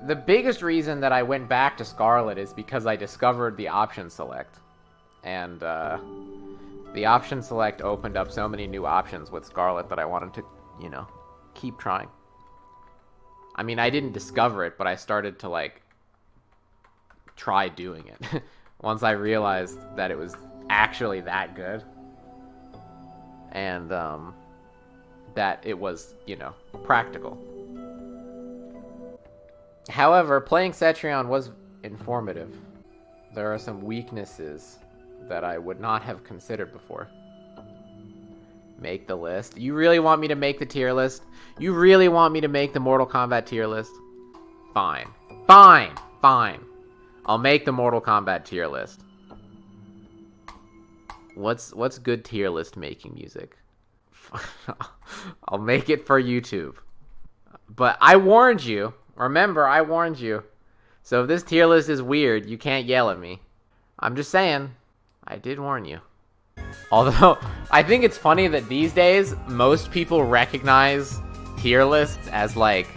the biggest reason that I went back to Scarlet is because I discovered the option select. And, the option select opened up so many new options with Scarlet that I wanted to, you know, keep trying. I mean, I didn't discover it, but I started to, like, try doing it. Once I realized that it was actually that good. And, that it was, you know, practical. However, playing Cetrion was informative. There are some weaknesses that I would not have considered before. Make the list. You really want me to make the tier list? You really want me to make the Mortal Kombat tier list? Fine. Fine! Fine. I'll make the Mortal Kombat tier list. What's good tier list making music? I'll make it for YouTube. But I warned you. Remember, I warned you. So if this tier list is weird, you can't yell at me. I'm just saying. I did warn you. Although, I think it's funny that these days, most people recognize tier lists as, like,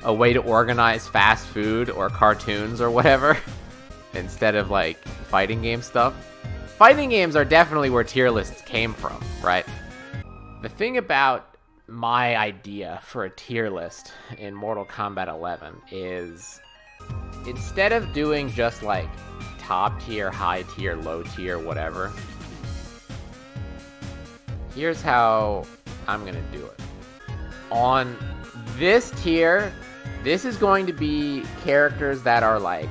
a way to organize fast food or cartoons or whatever. Instead of, like, fighting game stuff. Fighting games are definitely where tier lists came from, right? The thing about my idea for a tier list in Mortal Kombat 11 is, instead of doing just, like, top tier, high tier, low tier, whatever, here's how I'm gonna do it. On this tier, this is going to be characters that are, like,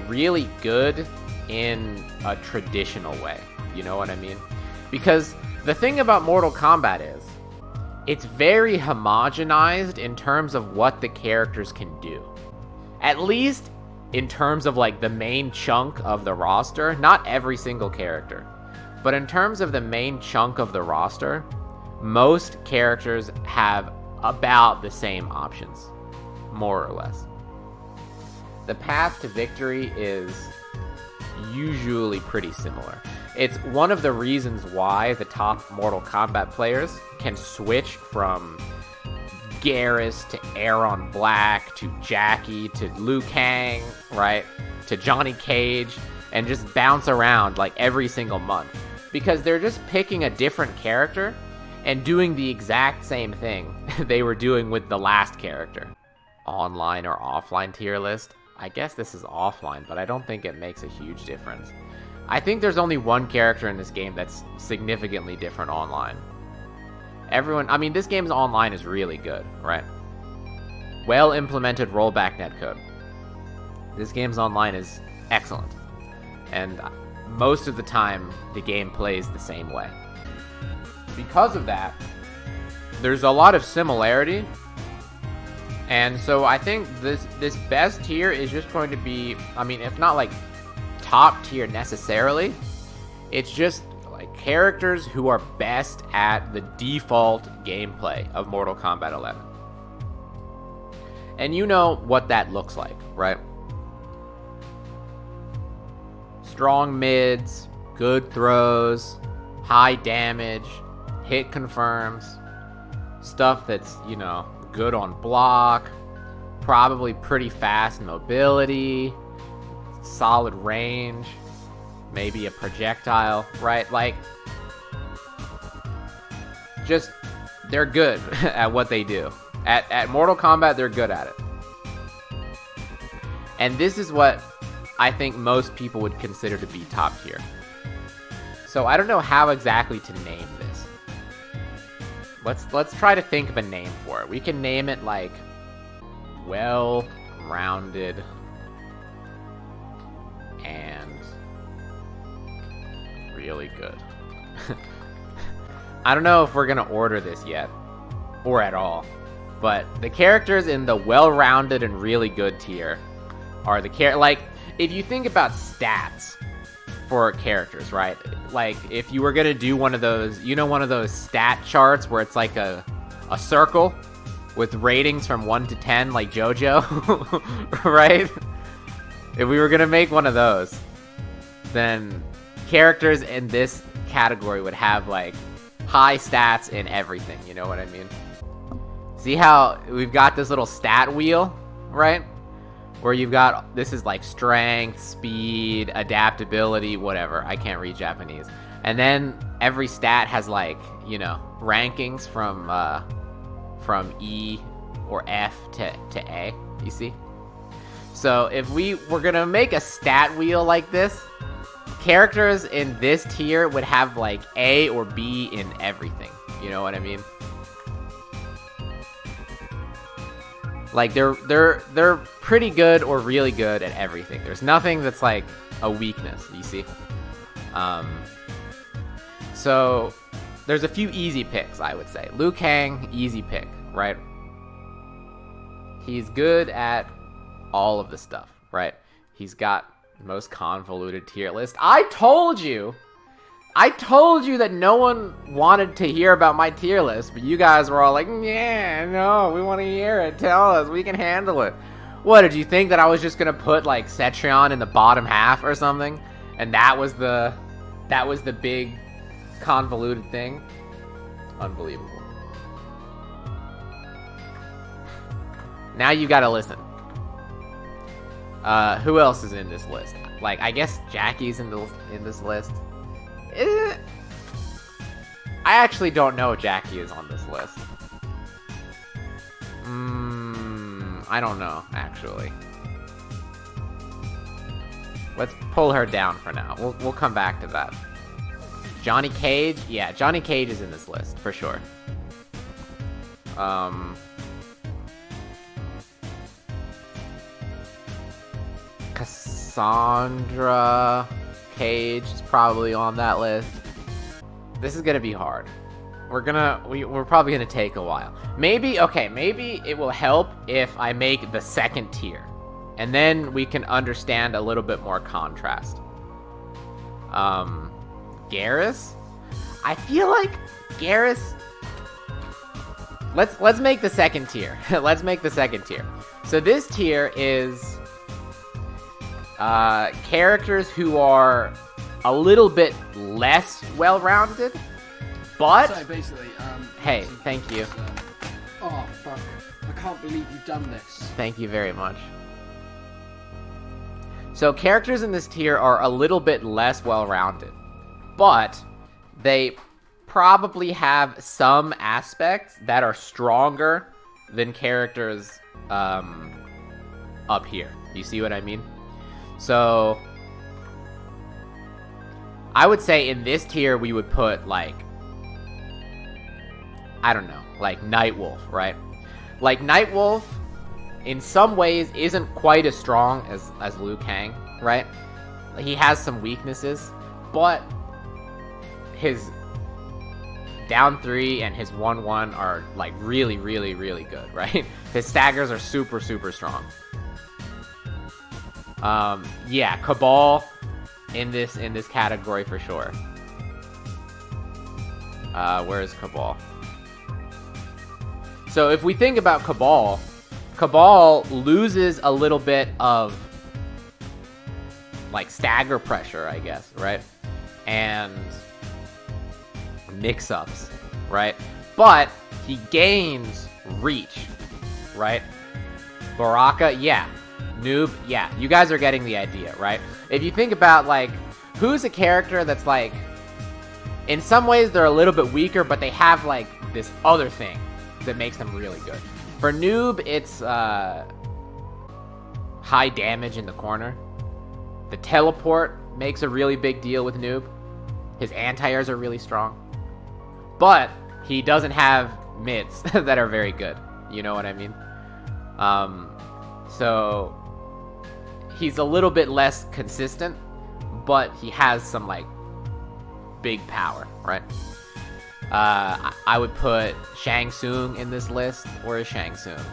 really good in a traditional way. You know what I mean? Because the thing about Mortal Kombat is, it's very homogenized in terms of what the characters can do. At least in terms of, like, the main chunk of the roster. Not every single character. But in terms of the main chunk of the roster, most characters have about the same options. More or less. The path to victory is usually pretty similar. It's one of the reasons why the top Mortal Kombat players can switch from Garrus to Aaron Black to Jackie to Liu Kang, right? To Johnny Cage, and just bounce around like every single month. Because they're just picking a different character and doing the exact same thing they were doing with the last character. Online or offline tier list? I guess this is offline, but I don't think it makes a huge difference. I think there's only one character in this game that's significantly different online. I mean, this game's online is really good, right? Well-implemented rollback netcode. This game's online is excellent. And most of the time, the game plays the same way. Because of that, there's a lot of similarity. And so I think this best tier is just going to be, I mean, if not like top tier necessarily, it's just like characters who are best at the default gameplay of Mortal Kombat 11. And you know what that looks like, right? Strong mids, good throws, high damage, hit confirms, stuff that's, you know, good on block, probably pretty fast mobility, solid range, maybe a projectile, right? Like, just, they're good at what they do. At Mortal Kombat, they're good at it. And this is what I think most people would consider to be top tier. So I don't know how exactly to name this. Let's try to think of a name for it. We can name it like well-rounded and really good. I don't know if we're gonna order this yet or at all, but the characters in the well-rounded and really good tier are the like, if you think about stats for characters, right? Like, if you were gonna do one of those, you know, one of those stat charts where it's like a circle with ratings from 1 to 10, like JoJo, right? If we were gonna make one of those, then characters in this category would have, like, high stats in everything, you know what I mean? See how we've got this little stat wheel, right? where you've got, this is like strength, speed, adaptability, whatever. I can't read Japanese. And then every stat has like, you know, rankings from E or F to A, you see? So if we were gonna make a stat wheel like this, characters in this tier would have like A or B in everything. You know what I mean? Like they're pretty good or really good at everything. There's nothing that's like a weakness, you see? So there's a few easy picks, I would say. Liu Kang, easy pick, right? He's good at all of the stuff, right? He's got the most convoluted tier list. I told you that no one wanted to hear about my tier list, but you guys were all like, yeah, no, we want to hear it. Tell us, we can handle it. What, did you think that I was just gonna put like Cetrion in the bottom half or something? And that was the big convoluted thing? Unbelievable. Now you gotta listen. Who else is in this list? Like, I guess Jackie's in this list. I actually don't know Jackie is on this list. I don't know, actually. Let's pull her down for now. We'll come back to that. Johnny Cage? Yeah, Johnny Cage is in this list, for sure. Cassandra Cage is probably on that list. This is gonna be hard. We're probably gonna take a while. Maybe it will help if I make the second tier, and then we can understand a little bit more contrast. Garrus? I feel like Garrus. Let's make the second tier. Let's make the second tier. So this tier is characters who are a little bit less well-rounded, but So basically, hey, thank you. Oh fuck! I can't believe you've done this. Thank you very much. So characters in this tier are a little bit less well-rounded, but they probably have some aspects that are stronger than characters up here. You see what I mean? So I would say in this tier we would put like, I don't know, like Nightwolf, right? Like Nightwolf in some ways isn't quite as strong as Liu Kang, right? He has some weaknesses, but his down 3 and his 1-1 are like really, really, really good, right? His staggers are super, super strong. Yeah, Cabal in this category for sure. Where is Cabal? So if we think about Cabal, Cabal loses a little bit of like stagger pressure, I guess, right? And mix-ups, right? But he gains reach, right? Baraka, yeah. Noob, yeah. You guys are getting the idea, right? If you think about, like, who's a character that's, like, in some ways they're a little bit weaker, but they have, like, this other thing that makes them really good. For Noob, it's high damage in the corner. The teleport makes a really big deal with Noob. His anti-airs are really strong. But he doesn't have mids that are very good. You know what I mean? So he's a little bit less consistent, but he has some like big power, right? I would put Shang Tsung in this list. Where is Shang Tsung?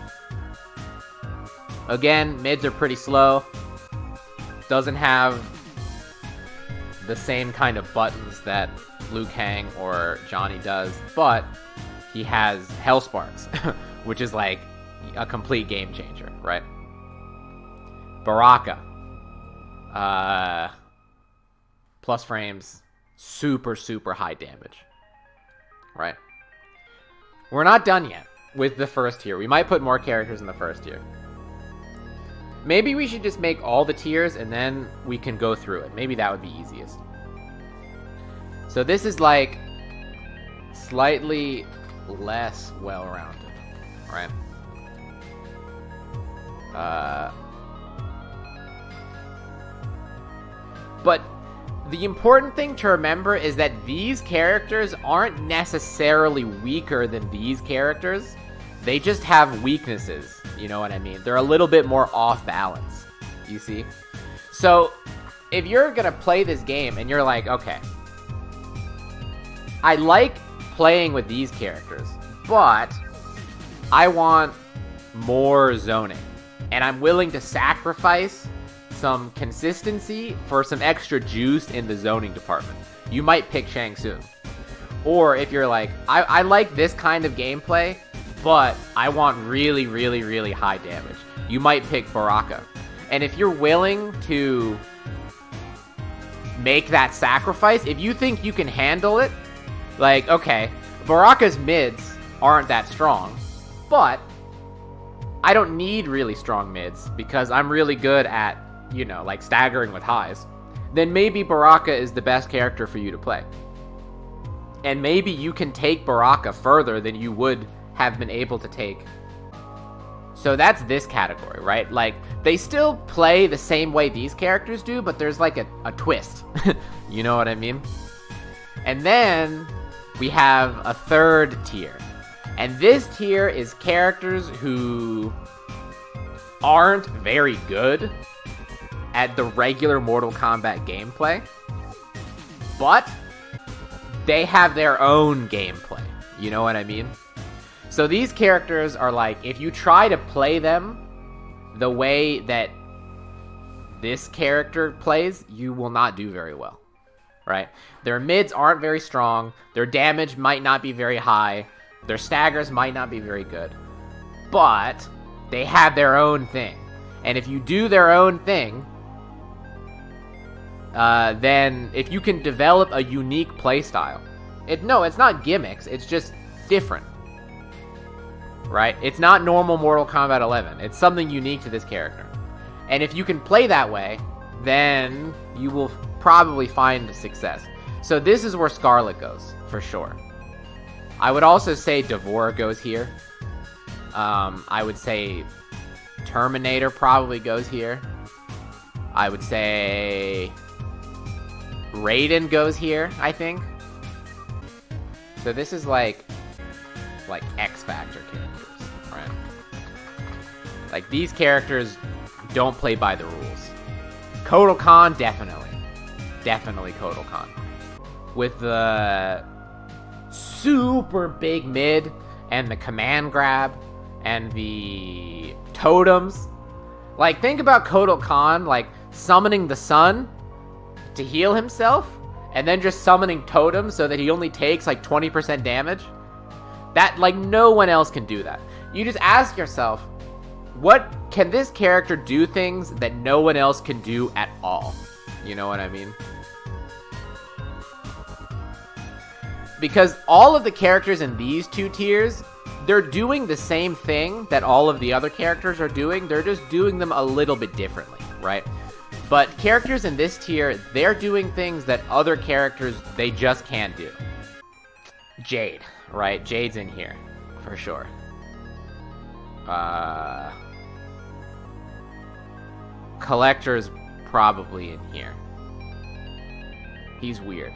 Again, mids are pretty slow. Doesn't have the same kind of buttons that Liu Kang or Johnny does, but he has Hell Sparks, which is like a complete game changer, right? Baraka. Plus frames, super, super high damage, right? We're not done yet with the first tier. We might put more characters in the first tier. Maybe we should just make all the tiers and then we can go through it. Maybe that would be easiest. So this is like slightly less well-rounded, right? But the important thing to remember is that these characters aren't necessarily weaker than these characters. They just have weaknesses, you know what I mean? They're a little bit more off balance, you see? So, if you're gonna play this game and you're like, okay, I like playing with these characters, but I want more zoning, and I'm willing to sacrifice some consistency for some extra juice in the zoning department, you might pick Shang Tsung. Or if you're like, I like this kind of gameplay, but I want really, really, really high damage, you might pick Baraka. And if you're willing to make that sacrifice, if you think you can handle it, like, okay, Baraka's mids aren't that strong, but I don't need really strong mids because I'm really good at, you know, like staggering with highs, then maybe Baraka is the best character for you to play. And maybe you can take Baraka further than you would have been able to take. So that's this category, right? Like, they still play the same way these characters do, but there's like a twist. You know what I mean? And then we have a third tier. And this tier is characters who aren't very good at the regular Mortal Kombat gameplay, but they have their own gameplay. You know what I mean? So these characters are like, if you try to play them the way that this character plays, you will not do very well, right? Their mids aren't very strong, their damage might not be very high, their staggers might not be very good, but they have their own thing. And if you do their own thing, then if you can develop a unique playstyle, no, it's not gimmicks, it's just different, right? It's not normal Mortal Kombat 11. It's something unique to this character. And if you can play that way, then you will probably find success. So this is where Scarlet goes, for sure. I would also say Devora goes here. I would say Terminator probably goes here. I would say Raiden goes here, I think. So this is like X Factor characters, right? Like, these characters don't play by the rules. Kotal Khan, definitely Kotal Khan. With the super big mid and the command grab and the totems. Like, think about Kotal Khan, like, summoning the sun to heal himself, and then just summoning totems so that he only takes, like, 20% damage. That, like, no one else can do that. You just ask yourself, what can this character do things that no one else can do at all? You know what I mean? Because all of the characters in these two tiers, they're doing the same thing that all of the other characters are doing. They're just doing them a little bit differently, right? But characters in this tier, they're doing things that other characters, they just can't do. Jade, right? Jade's in here, for sure. Collector's probably in here. He's weird.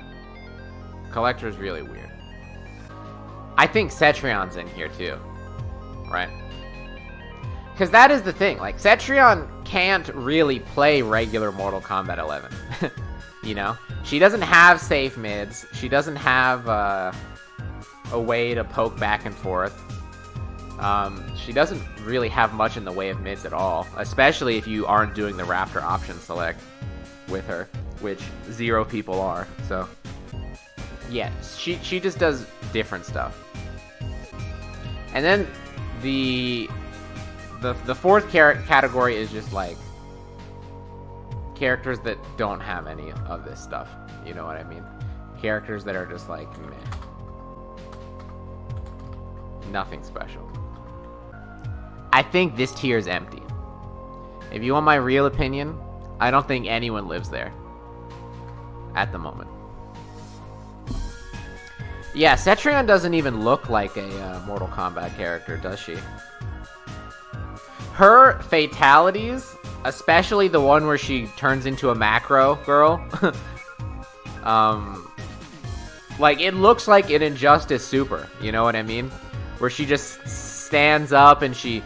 Collector's really weird. I think Cetrion's in here too, right? Because that is the thing, like, Cetrion can't really play regular Mortal Kombat 11. You know? She doesn't have safe mids. She doesn't have a way to poke back and forth. She doesn't really have much in the way of mids at all, especially if you aren't doing the Raptor option select with her, which 0 people are, so... Yeah, she just does different stuff. And then the fourth category is just like characters that don't have any of this stuff. You know what I mean? Characters that are just like meh. Nothing special. I think this tier is empty. If you want my real opinion, I don't think anyone lives there. At the moment. Yeah, Cetrion doesn't even look like a Mortal Kombat character, does she? Her fatalities, especially the one where she turns into a macro girl, like, it looks like an Injustice Super, you know what I mean? Where she just stands up and she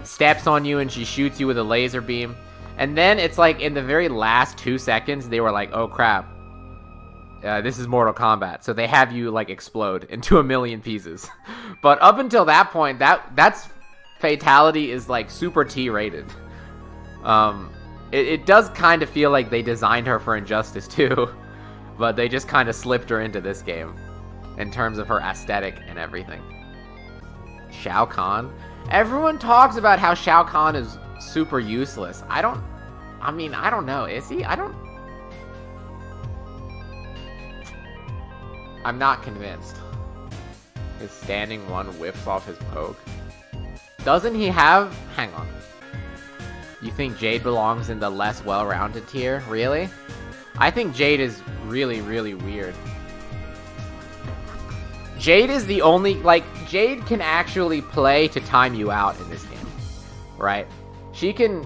steps on you and she shoots you with a laser beam. And then it's like in the very last 2 seconds, they were like, oh crap. This is Mortal Kombat, so they have you like explode into a million pieces. But up until that point, that's fatality is like super T rated. It does kind of feel like they designed her for Injustice too, but they just kind of slipped her into this game in terms of her aesthetic and everything. Shao Kahn. Everyone talks about how Shao Kahn is super useless. I don't know. Is he? I'm not convinced. His standing one whips off his poke. Doesn't he have... Hang on. You think Jade belongs in the less well-rounded tier? Really? I think Jade is really, really weird. Jade is the only... Like, Jade can actually play to time you out in this game. Right? She can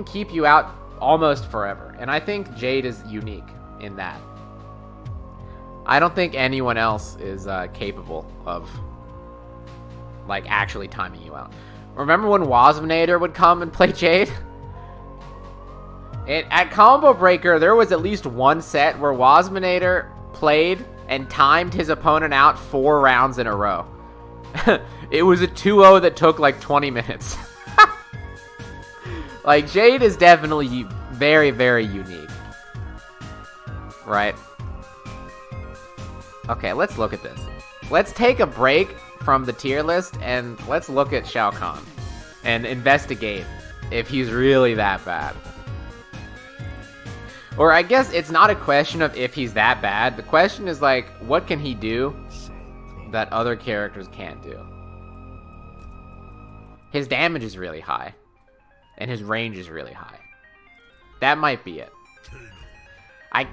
keep you out almost forever. And I think Jade is unique in that. I don't think anyone else is capable of, like, actually timing you out. Remember when Wasminator would come and play Jade? At Combo Breaker, there was at least one set where Wasminator played and timed his opponent out 4 rounds in a row. It was a 2-0 that took, like, 20 minutes. Like, Jade is definitely very, very unique. Right? Okay, let's look at this. Let's take a break from the tier list and let's look at Shao Kahn and investigate if he's really that bad. Or I guess it's not a question of if he's that bad. The question is like, what can he do that other characters can't do? His damage is really high. And his range is really high. That might be it. I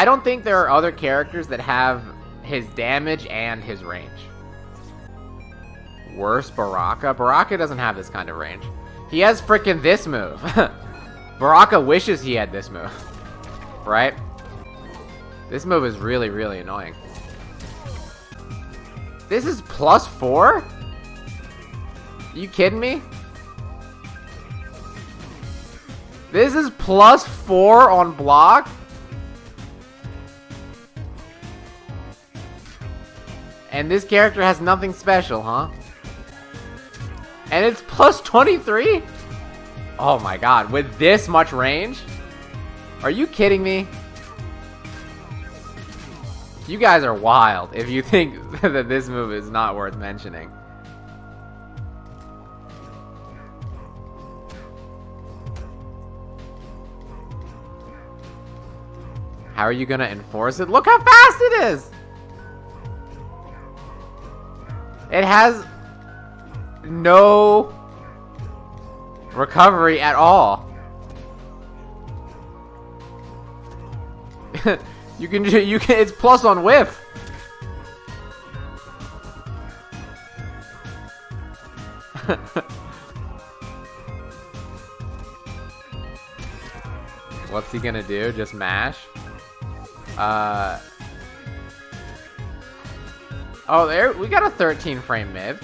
don't think there are other characters that have his damage and his range. Worse, Baraka? Baraka doesn't have this kind of range. He has frickin' this move. Baraka wishes he had this move. Right? This move is really, really annoying. This is +4? You kidding me? This is +4 on block? And this character has nothing special, huh? And it's +23? Oh my god, with this much range? Are you kidding me? You guys are wild if you think that this move is not worth mentioning. How are you gonna enforce it? Look how fast it is! It has no recovery at all. you can it's plus on whiff. What's he gonna do? Just mash? Oh, there we got a 13 frame mid.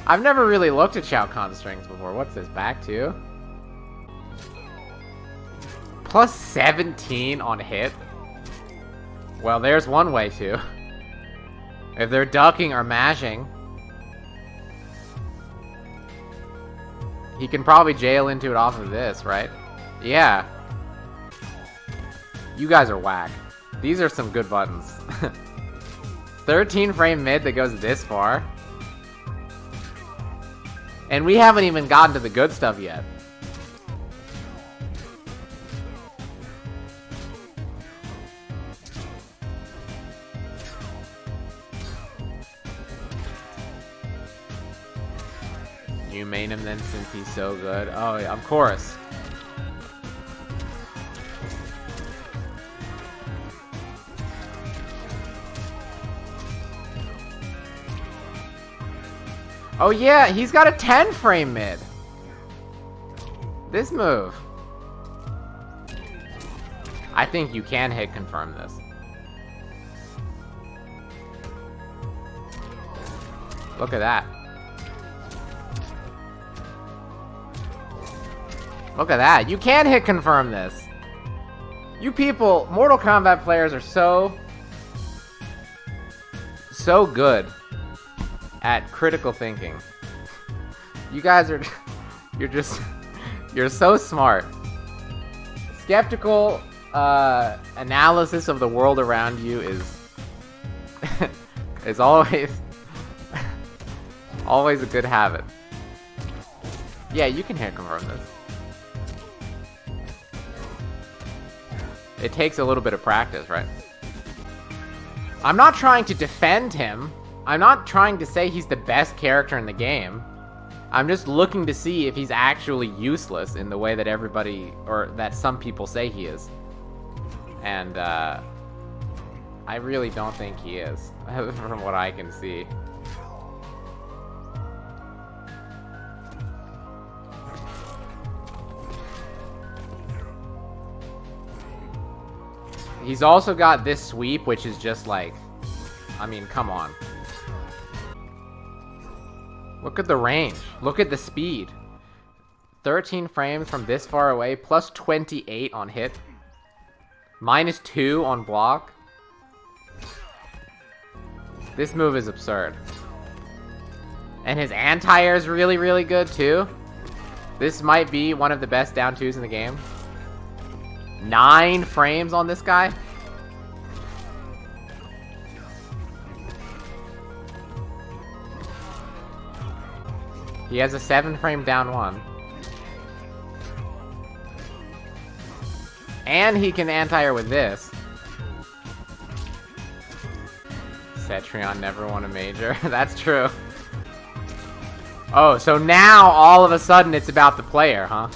I've never really looked at Shao Kahn strings before. What's this, back to? +17 on hit? Well, there's one way to. If they're ducking or mashing, he can probably jail into it off of this, right? Yeah. You guys are whack. These are some good buttons. 13 frame mid that goes this far. And we haven't even gotten to the good stuff yet. You main him then since he's so good? Oh, yeah, of course. Oh yeah, he's got a 10 frame mid. This move. I think you can hit confirm this. Look at that. Look at that. You can hit confirm this. You people, Mortal Kombat players are so good at critical thinking. You guys are, you're so smart. Skeptical analysis of the world around you is always always a good habit. Yeah, you can hit confirm this. It takes a little bit of practice, right? I'm not trying to defend him. I'm not trying to say he's the best character in the game. I'm just looking to see if he's actually useless in the way that everybody, or that some people say he is. And, I really don't think he is, from what I can see. He's also got this sweep, which is just like, I mean, come on. Look at the range. Look at the speed. 13 frames from this far away, plus 28 on hit. Minus 2 on block. This move is absurd. And his anti-air is really, really good too. This might be one of the best down twos in the game. 9 frames on this guy. He has a 7 frame down 1. And he can anti-air with this. Cetrion never won a major. That's true. Oh, so now all of a sudden it's about the player, huh?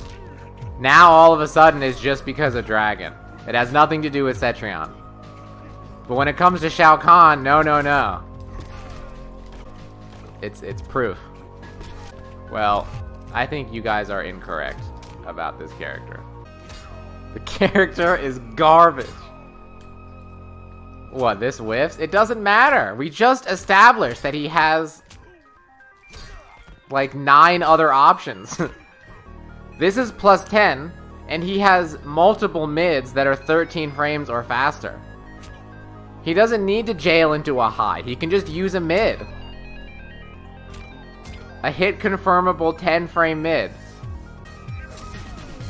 Now all of a sudden it's just because of Dragon. It has nothing to do with Cetrion. But when it comes to Shao Kahn, no, no, no. It's proof. Well, I think you guys are incorrect about this character. The character is garbage. What, this whiffs? It doesn't matter. We just established that he has like 9 other options. This is plus 10, and he has multiple mids that are 13 frames or faster. He doesn't need to jail into a high. He can just use a mid. A hit confirmable 10 frame mid.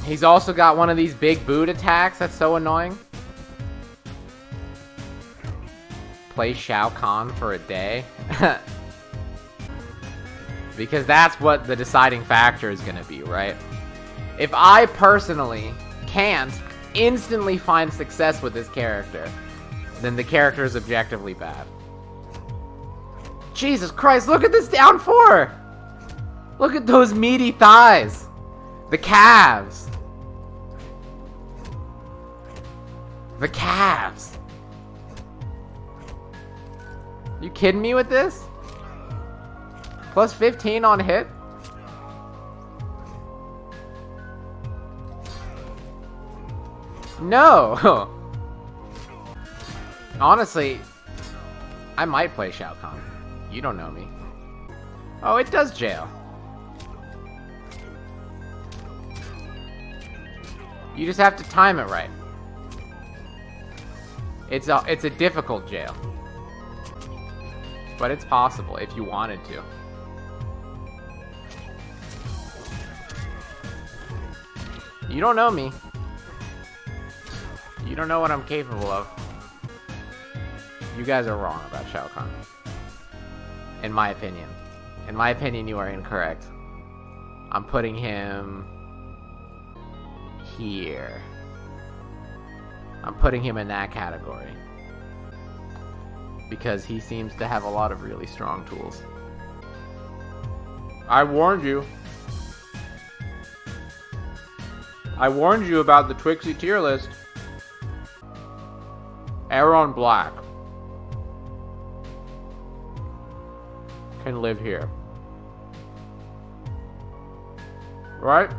He's also got one of these big boot attacks that's so annoying. Play Shao Kahn for a day. Because that's what the deciding factor is going to be, right? If I personally can't instantly find success with this character, then the character is objectively bad. Jesus Christ, look at this down 4! Look at those meaty thighs! The calves! The calves! You kidding me with this? Plus 15 on hit? No! Honestly, I might play Shao Kahn. You don't know me. Oh, it does jail. You just have to time it right. It's a difficult jail. But it's possible if you wanted to. You don't know me. You don't know what I'm capable of. You guys are wrong about Shao Kahn. In my opinion. In my opinion, you are incorrect. I'm putting him here. I'm putting him in that category. Because he seems to have a lot of really strong tools. I warned you. I warned you about the Twixxie tier list. Aaron Black can live here. Right?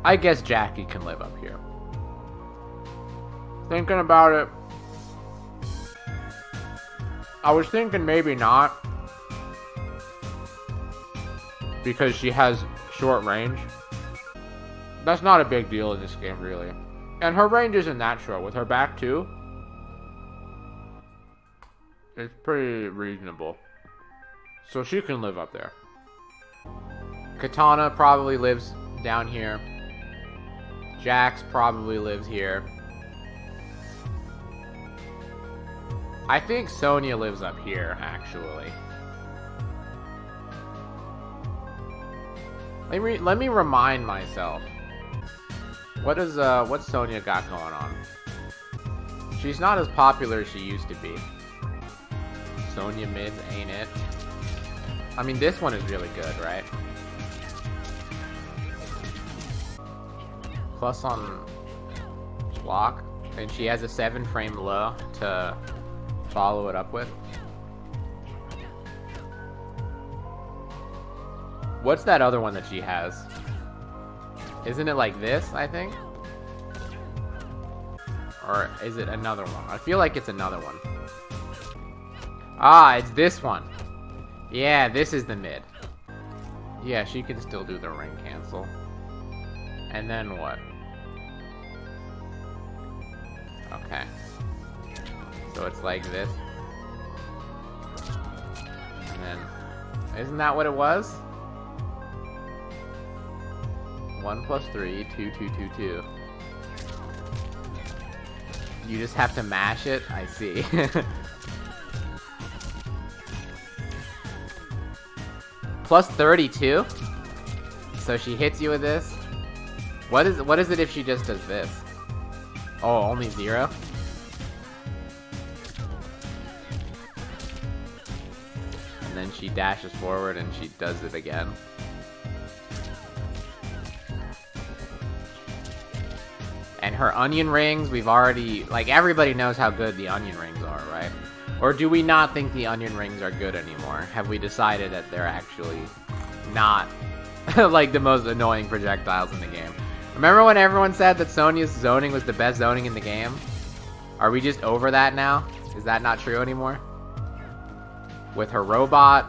I guess Jackie can live up here. Thinking about it, I was thinking maybe not, because she has short range. That's not a big deal in this game, really. And her range isn't that short. With her back, too, it's pretty reasonable. So she can live up there. Katana probably lives down here. Jax probably lives here. I think Sonya lives up here, actually. Let me remind myself. What's Sonya got going on? She's not as popular as she used to be. Sonya mids, ain't it? I mean, this one is really good, right? Plus on block, and she has a 7-frame low to follow it up with. What's that other one that she has? Isn't it like this, I think? Or is it another one? I feel like it's another one. Ah, it's this one. Yeah, this is the mid. Yeah, she can still do the ring cancel. And then what? Okay. So it's like this. And then... Isn't that what it was? 1 + 3, 2, 2, 2, 2. You just have to mash it? I see. Plus 32? So she hits you with this? What is it if she just does this? Oh, only 0? And then she dashes forward and she does it again. And her onion rings, we've already... Like, everybody knows how good the onion rings are, right? Or do we not think the onion rings are good anymore? Have we decided that they're actually not, like, the most annoying projectiles in the game? Remember when everyone said that Sonya's zoning was the best zoning in the game? Are we just over that now? Is that not true anymore? With her robot.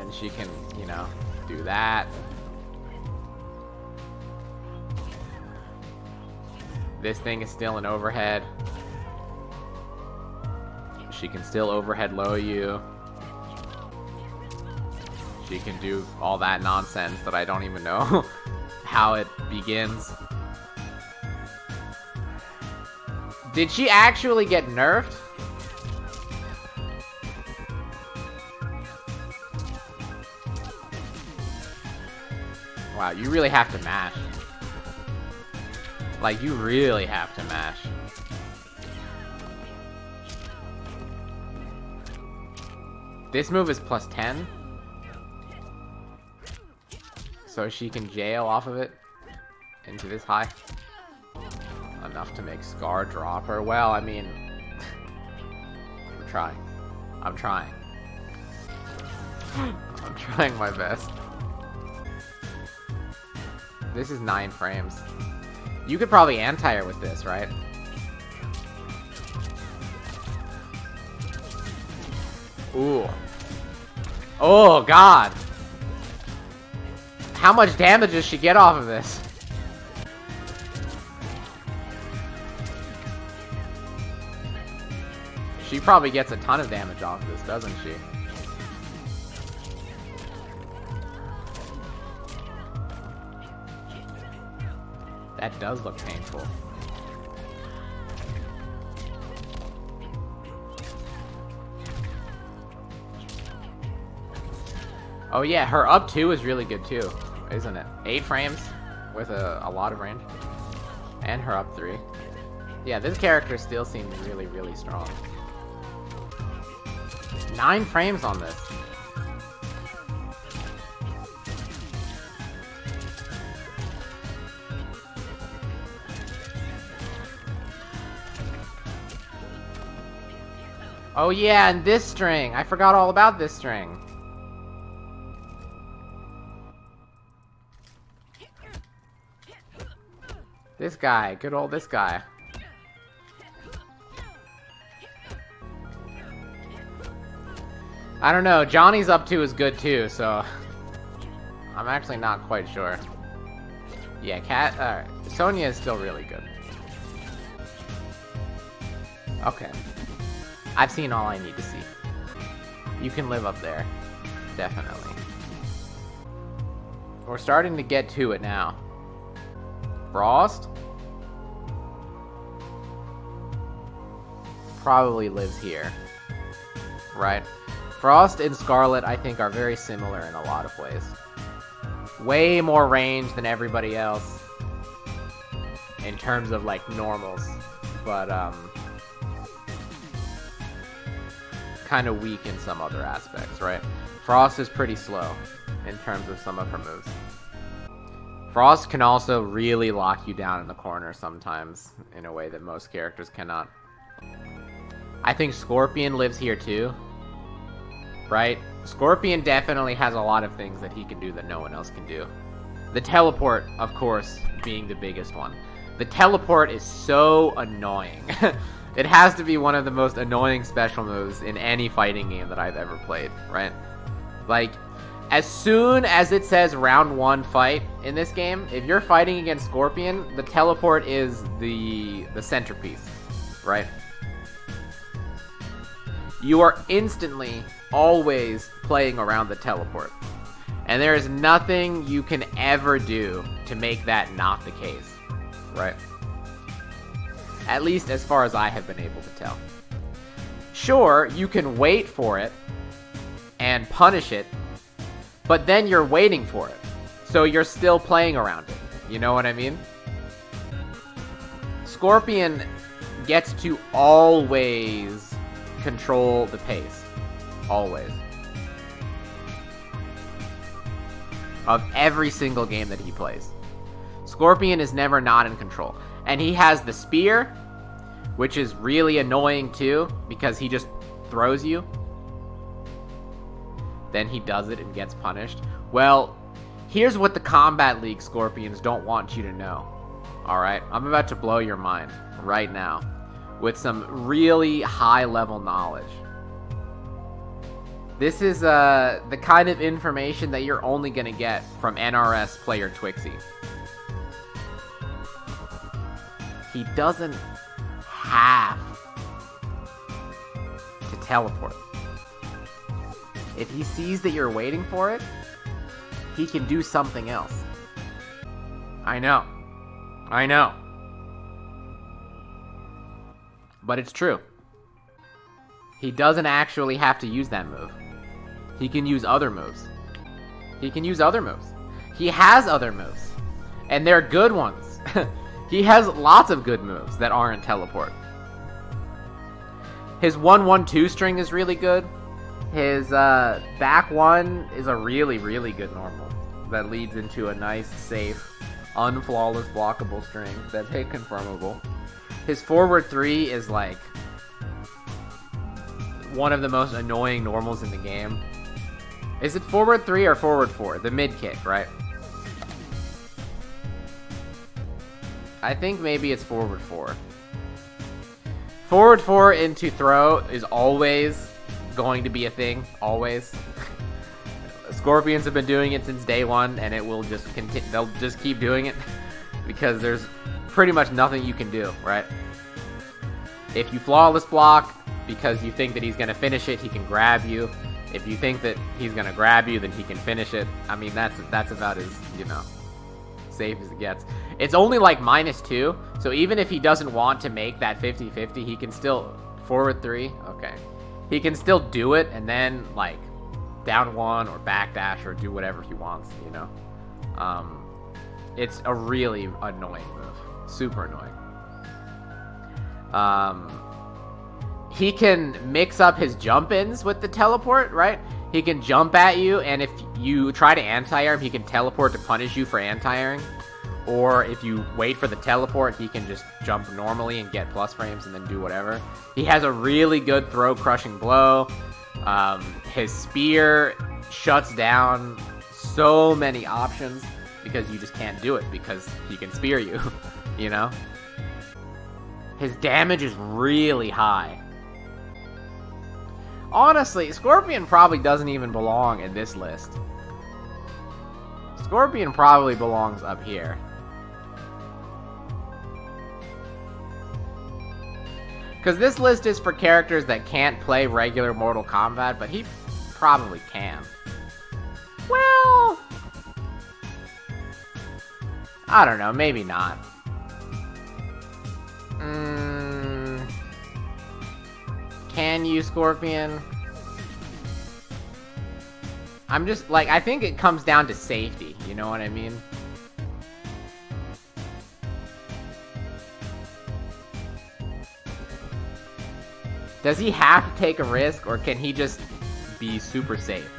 And she can, you know, do that. This thing is still an overhead. She can still overhead low you. She can do all that nonsense that I don't even know how it begins. Did she actually get nerfed? Wow, you really have to mash. Like, you really have to mash. This move is plus 10. So she can jail off of it into this high. Enough to make Scar drop her. Well, I mean... I'm trying. I'm trying. I'm trying my best. This is 9 frames. You could probably anti-her with this, right? Ooh. Oh, God. How much damage does she get off of this? She probably gets a ton of damage off of this, doesn't she? That does look painful. Oh yeah, her up 2 is really good too, isn't it? 8 frames with a lot of range. And her up 3. Yeah, this character still seems really, really strong. 9 frames on this. Oh yeah, and this string. I forgot all about this string. This guy, good old this guy. I don't know, Johnny's up to is good too, so I'm actually not quite sure. Yeah, Sonya is still really good. Okay. I've seen all I need to see. You can live up there. Definitely. We're starting to get to it now. Frost? Probably lives here. Right? Frost and Scarlet, I think, are very similar in a lot of ways. Way more range than everybody else. In terms of, like, normals. But, kind of weak in some other aspects, right? Frost is pretty slow in terms of some of her moves. Frost can also really lock you down in the corner sometimes in a way that most characters cannot. I think Scorpion lives here too, right? Scorpion definitely has a lot of things that he can do that no one else can do. The teleport, of course, being the biggest one. The teleport is so annoying. It has to be one of the most annoying special moves in any fighting game that I've ever played, right? Like, as soon as it says round 1 fight in this game, if you're fighting against Scorpion, the teleport is the centerpiece, right? You are instantly, always playing around the teleport. And there is nothing you can ever do to make that not the case, right? At least as far as I have been able to tell. Sure, you can wait for it and punish it, but then you're waiting for it. So you're still playing around it. You know what I mean? Scorpion gets to always control the pace. Always. Of every single game that he plays. Scorpion is never not in control. And he has the spear, which is really annoying too, because he just throws you. Then he does it and gets punished. Well, here's what the Combat League Scorpions don't want you to know. Alright, I'm about to blow your mind right now with some really high-level knowledge. This is the kind of information that you're only going to get from NRS player Twixxie. He doesn't have to teleport. If he sees that you're waiting for it, he can do something else. I know. I know. But it's true. He doesn't actually have to use that move. He can use other moves. He can use other moves. He has other moves. And they're good ones. He has lots of good moves that aren't teleport. His 1-1-2 string is really good. His back one is a really, really good normal that leads into a nice, safe, unflawless blockable string that's hit confirmable. His forward 3 is like one of the most annoying normals in the game. Is it forward 3 or forward 4? The mid kick, right? I think maybe it's forward 4. Forward 4 into throw is always going to be a thing. Always. Scorpions have been doing it since day one, and it will just continue. They'll just keep doing it because there's pretty much nothing you can do, right? If you flawless block because you think that he's going to finish it, he can grab you. If you think that he's going to grab you, then he can finish it. I mean, that's about as, you know, safe as it gets. It's only like -2, so even if he doesn't want to make that 50-50, he can still forward 3. Okay. He can still do it and then like down 1 or backdash or do whatever he wants, you know. It's a really annoying move. Super annoying. He can mix up his jump-ins with the teleport, right? He can jump at you, and if you try to anti-air him, he can teleport to punish you for anti-airing. Or if you wait for the teleport, he can just jump normally and get plus frames and then do whatever. He has a really good throw crushing blow. His spear shuts down so many options because you just can't do it because he can spear you, you know? His damage is really high. Honestly, Scorpion probably doesn't even belong in this list. Scorpion probably belongs up here. Because this list is for characters that can't play regular Mortal Kombat, but he probably can. Well, I don't know, maybe not. Can you, Scorpion? I'm just, like, I think it comes down to safety, you know what I mean? Does he have to take a risk, or can he just be super safe?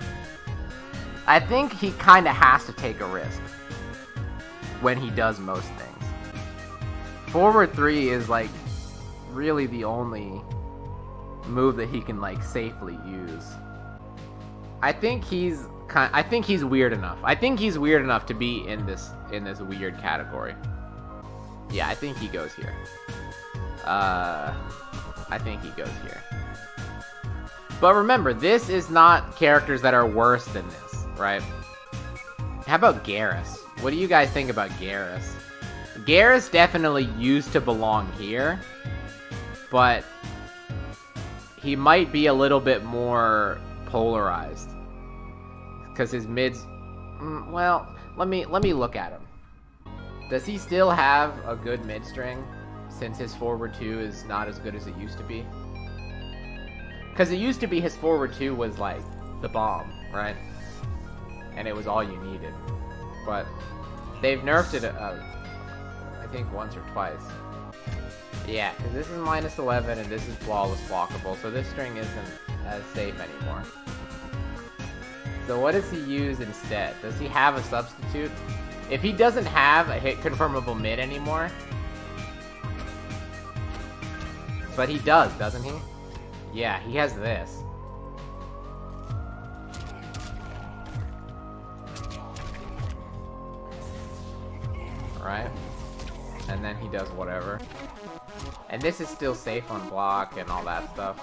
I think he kind of has to take a risk when he does most things. Forward 3 is, like, really the only move that he can, like, safely use. I think he's weird enough. I think he's weird enough to be in this weird category. Yeah, I think he goes here. I think he goes here. But remember, this is not characters that are worse than this, right? How about Garrus? What do you guys think about Garrus? Garrus definitely used to belong here, but he might be a little bit more polarized. Because his mids... well, let me look at him. Does he still have a good mid string? Since his forward 2 is not as good as it used to be. Because it used to be his forward 2 was like the bomb, right? And it was all you needed. But they've nerfed it, I think once or twice. Yeah, because this is -11 and this is flawless blockable, so this string isn't as safe anymore. So what does he use instead? Does he have a substitute? If he doesn't have a hit confirmable mid anymore... But he does, doesn't he? Yeah, he has this. Right? And then he does whatever. And this is still safe on block and all that stuff.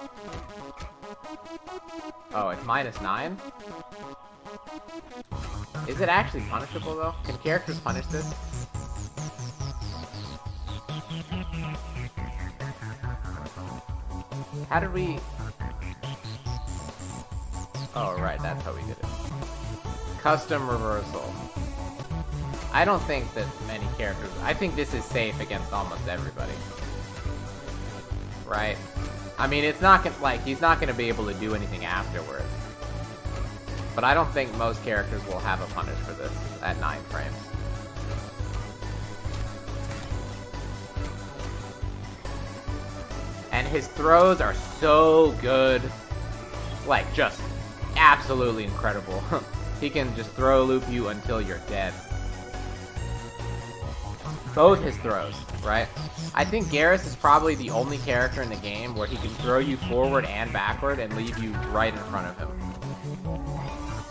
Oh, it's -9? Is it actually punishable, though? Can characters punish this? How did we... Oh, right, that's how we did it. Custom reversal. I don't think that many characters... I think this is safe against almost everybody. Right? I mean, it's not gonna... Like, he's not gonna be able to do anything afterwards. But I don't think most characters will have a punish for this at 9 frames. And his throws are so good. Like, just absolutely incredible. He can just throw loop you until you're dead. Both his throws, right? I think Garrus is probably the only character in the game where he can throw you forward and backward and leave you right in front of him.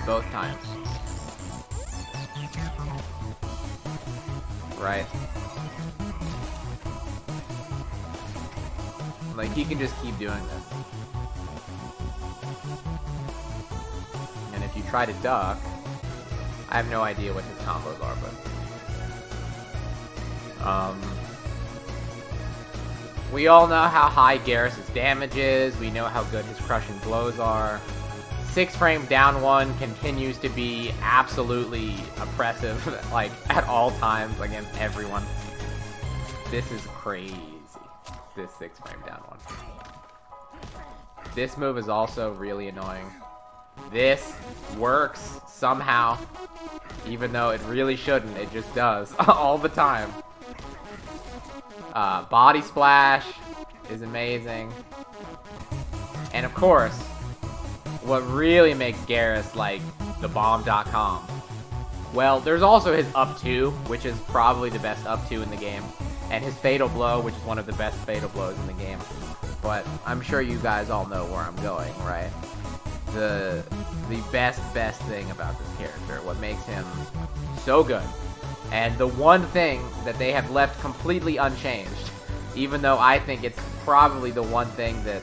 Both times. Right? Like, he can just keep doing this. And if you try to duck, I have no idea what his combos are, but... we all know how high Garrus' damage is, we know how good his crushing blows are. 6 frame down 1 continues to be absolutely oppressive, like, at all times against everyone. This is crazy. This 6 frame down 1. This move is also really annoying. This works somehow, even though it really shouldn't, it just does all the time. Body splash is amazing. And of course, what really makes Garrus like the bomb.com Well, there's also his up 2, which is probably the best up 2 in the game. And his fatal blow, which is one of the best fatal blows in the game. But I'm sure you guys all know where I'm going, right? The best thing about this character, what makes him so good. And the one thing that they have left completely unchanged, even though I think it's probably the one thing that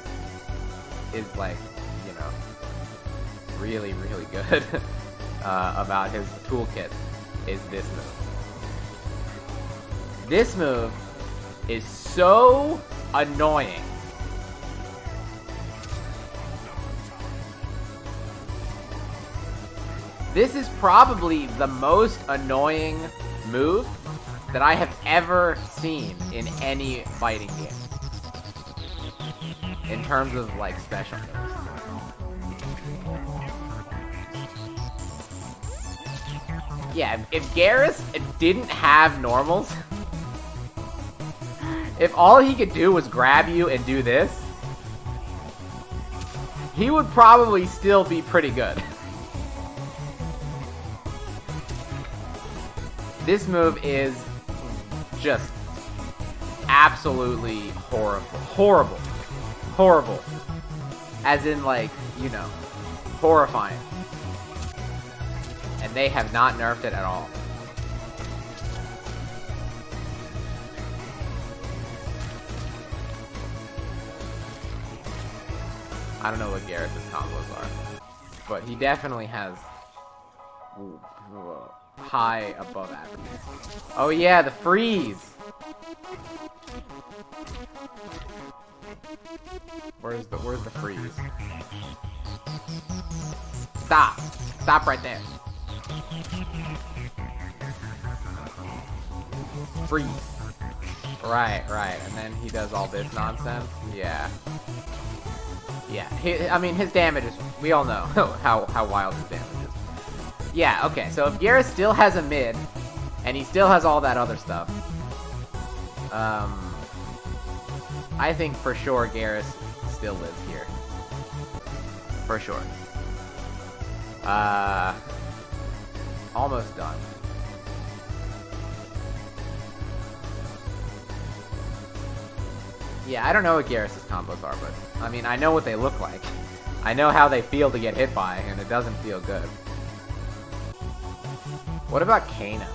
is, like, you know, really, really good about his toolkit, is this move. This move is so annoying. This is probably the most annoying move that I have ever seen in any fighting game. In terms of, like, special moves. Yeah, if Garrus didn't have normals, if all he could do was grab you and do this, he would probably still be pretty good. This move is just absolutely horrible. Horrible. Horrible. As in, like, you know, horrifying. And they have not nerfed it at all. I don't know what Garrus' combos are, but he definitely has high above average. Oh yeah, the freeze! Where's the freeze? Stop! Stop right there. Freeze. Right. And then he does all this nonsense. Yeah. I mean, his damage is... We all know how wild his damage is. Yeah, okay. So if Garrus still has a mid, and he still has all that other stuff, I think for sure Garrus still lives here. For sure. Almost done. Yeah, I don't know what Garrus' combos are, but, I mean, I know what they look like. I know how they feel to get hit by, and it doesn't feel good. What about Kano?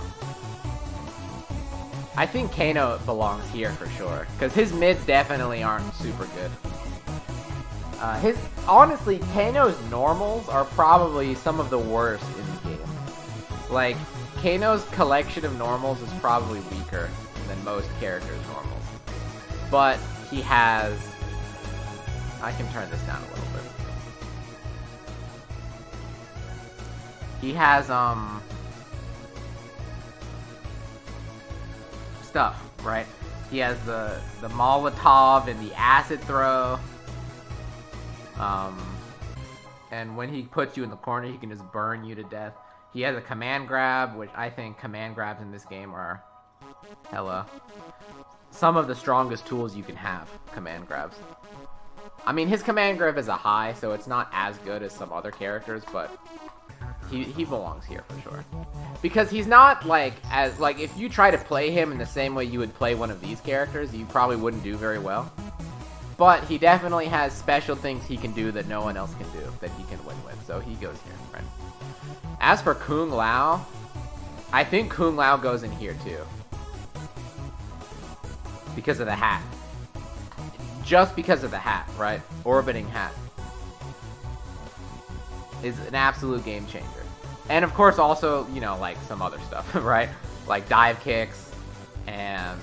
I think Kano belongs here for sure, because his mids definitely aren't super good. Honestly, Kano's normals are probably some of the worst in the game. Like, Kano's collection of normals is probably weaker than most characters' normals. But he has... I can turn this down a little bit. He has, stuff, right? He has the Molotov and the acid throw. And when he puts you in the corner, he can just burn you to death. He has a command grab, which I think command grabs in this game are hella some of the strongest tools you can have, command grabs. I mean, his command grab is a high, so it's not as good as some other characters, but he belongs here for sure. Because he's not, like, as, like, if you try to play him in the same way you would play one of these characters, you probably wouldn't do very well. But he definitely has special things he can do that no one else can do, that he can win with, so he goes here, right? As for Kung Lao, I think Kung Lao goes in here too. Because of the hat. Just because of the hat, right? Orbiting hat. Is an absolute game changer. And of course also, you know, like some other stuff, right? Like dive kicks and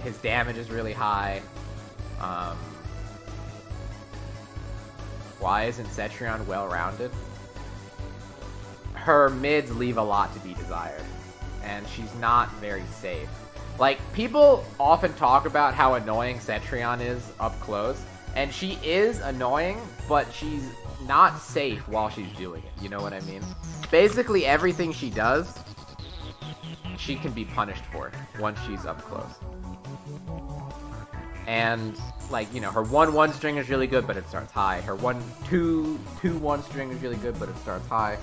his damage is really high. Why isn't Cetrion well-rounded? Her mids leave a lot to be desired. And she's not very safe. Like, people often talk about how annoying Cetrion is up close. And she is annoying, but she's not safe while she's doing it. You know what I mean? Basically, everything she does, she can be punished for once she's up close. And, like, you know, her 1-1 string is really good, but it starts high. Her 1-2-1 string is really good, but it starts high.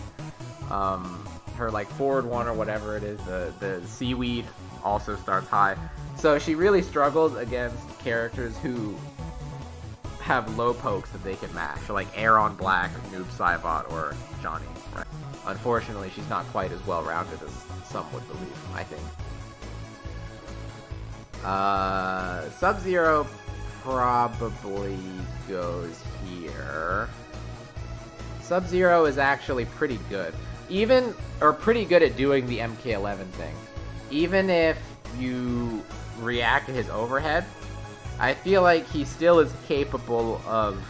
Her, like, forward 1 or whatever it is, the seaweed also starts high. So she really struggles against characters who have low pokes that they can mash, like Air on Black, Noob Saibot, or Johnny. Right? Unfortunately, she's not quite as well-rounded as some would believe, I think. Sub-Zero probably goes here. Sub-Zero is actually pretty good. Pretty good at doing the MK11 thing. Even if you react to his overhead, I feel like he still is capable of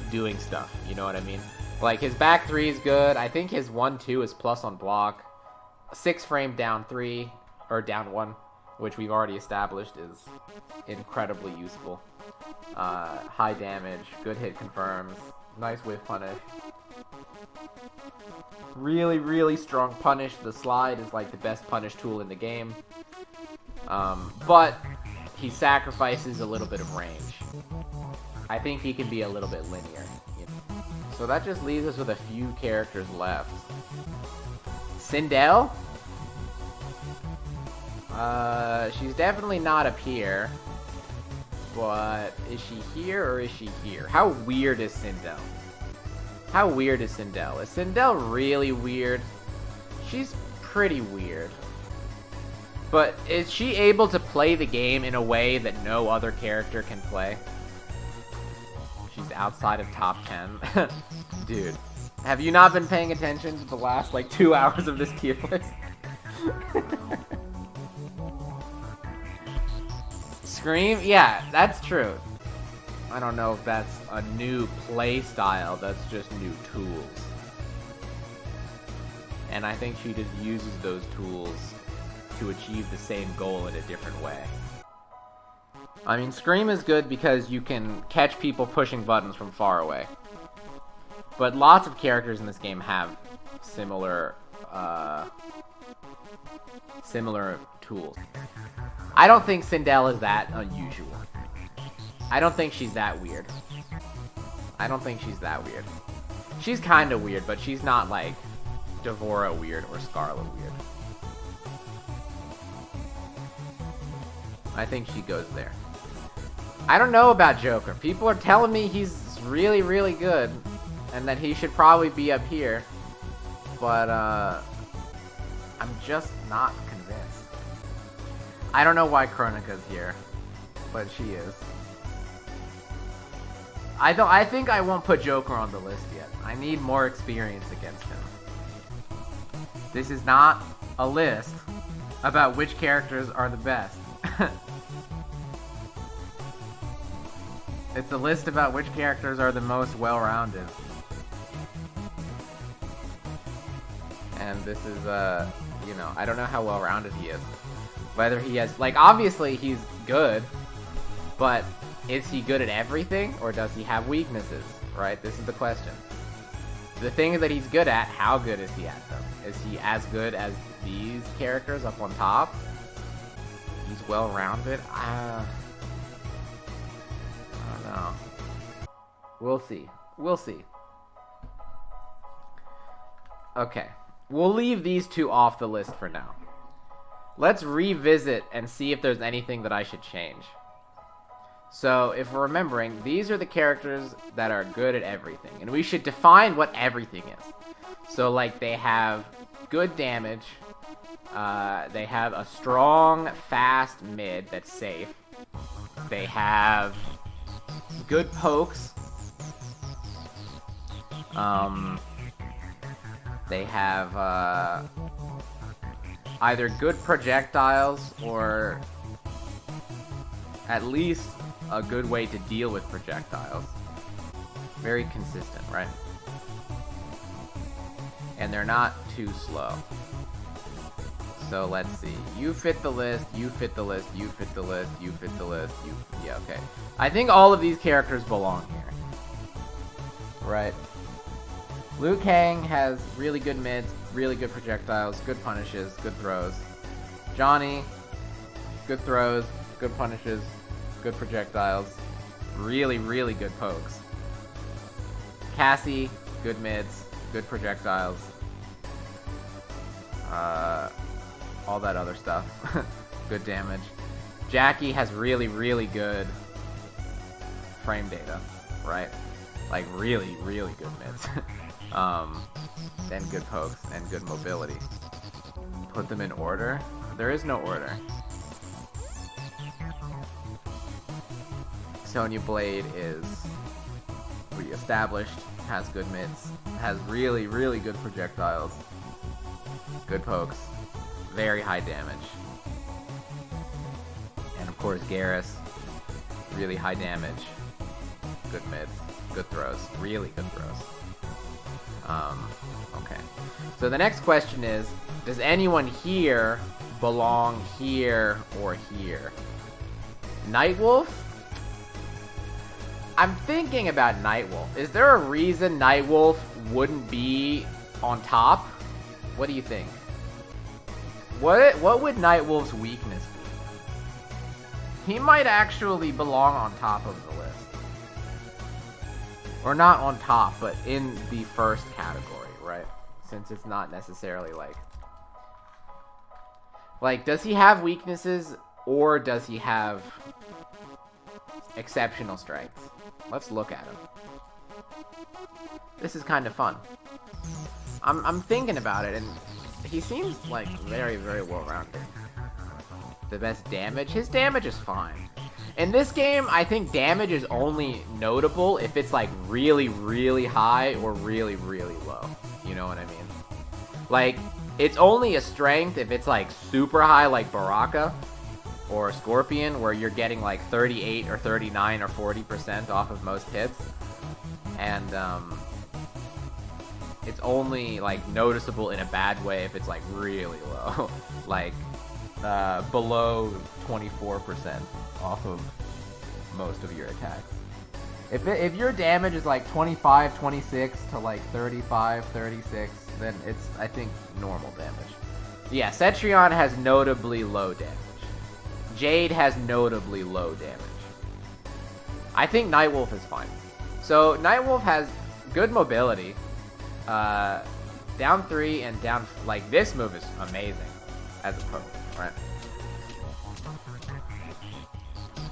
doing stuff, you know what I mean? Like, his back 3 is good. I think his 1-2 is plus on block. 6 frame down 3, or down 1, which we've already established is incredibly useful. High damage, good hit confirms, nice whiff punish. Really, really strong punish. The slide is like the best punish tool in the game. But he sacrifices a little bit of range. I think he can be a little bit linear. You know? So that just leaves us with a few characters left. Sindel? She's definitely not up here. But is she here or is she here? How weird is Sindel? How weird is Sindel? Is Sindel really weird? She's pretty weird. But is she able to play the game in a way that no other character can play? She's outside of top 10. Dude, have you not been paying attention to the last, like, 2 hours of this tier list? Scream? Yeah, that's true. I don't know if that's a new play style, that's just new tools. And I think she just uses those tools to achieve the same goal in a different way. I mean, Scream is good because you can catch people pushing buttons from far away. But lots of characters in this game have similar tools. I don't think Sindel is that unusual. I don't think she's that weird. I don't think she's that weird. She's kind of weird, but she's not like Devora weird or Scarlet weird. I think she goes there. I don't know about Joker. People are telling me he's really, really good, and that he should probably be up here. But, I'm just not convinced. I don't know why Kronika's here, but she is. I think I won't put Joker on the list yet. I need more experience against him. This is not a list about which characters are the best. It's a list about which characters are the most well-rounded. And this is, you know, I don't know how well-rounded he is. Whether he has, like, obviously he's good, but is he good at everything, or does he have weaknesses, right? This is the question. The things that he's good at, how good is he at them? Is he as good as these characters up on top? He's well-rounded? I don't know. We'll see. We'll see. Okay. We'll leave these two off the list for now. Let's revisit and see if there's anything that I should change. So, if we're remembering, these are the characters that are good at everything. And we should define what everything is. So, like, they have good damage. They have a strong, fast mid that's safe. They have good pokes. They have either good projectiles or at least a good way to deal with projectiles. Very consistent, right? And they're not too slow. So let's see. You fit the list, you fit the list, you fit the list, you fit the list, you... Yeah, okay. I think all of these characters belong here. Right. Liu Kang has really good mids, really good projectiles, good punishes, good throws. Johnny, good throws, good punishes, good projectiles, really, really good pokes. Cassie, good mids, good projectiles. All that other stuff. Good damage. Jackie has really, really good frame data, right? Like, really, really good mids. And good pokes, and good mobility. Put them in order? There is no order. Sonya Blade is re-established, has good mids, has really, really good projectiles, good pokes, very high damage. And of course Garrus, really high damage, good mids, good throws, really good throws. Okay. So the next question is, does anyone here belong here or here? Nightwolf? I'm thinking about Nightwolf. Is there a reason Nightwolf wouldn't be on top? What do you think? What would Nightwolf's weakness be? He might actually belong on top of the list. Or not on top, but in the first category, right? Since it's not necessarily like, does he have weaknesses or does he have exceptional strengths? Let's look at him. This is kind of fun. I'm thinking about it, and he seems like very, very well-rounded. The best damage? His damage is fine. In this game, I think damage is only notable if it's like really, really high or really, really low. You know what I mean? Like, it's only a strength if it's like super high like Baraka or Scorpion, where you're getting like 38 or 39 or 40% off of most hits. And it's only like noticeable in a bad way if it's like really low. Like below 24% off of most of your attacks. If your damage is like 25, 26 to like 35, 36, then it's, I think, normal damage. Yeah, Cetrion has notably low damage. Jade has notably low damage. I think Nightwolf is fine. So Nightwolf has good mobility. Down 3 and down, like, this move is amazing as a poke, right?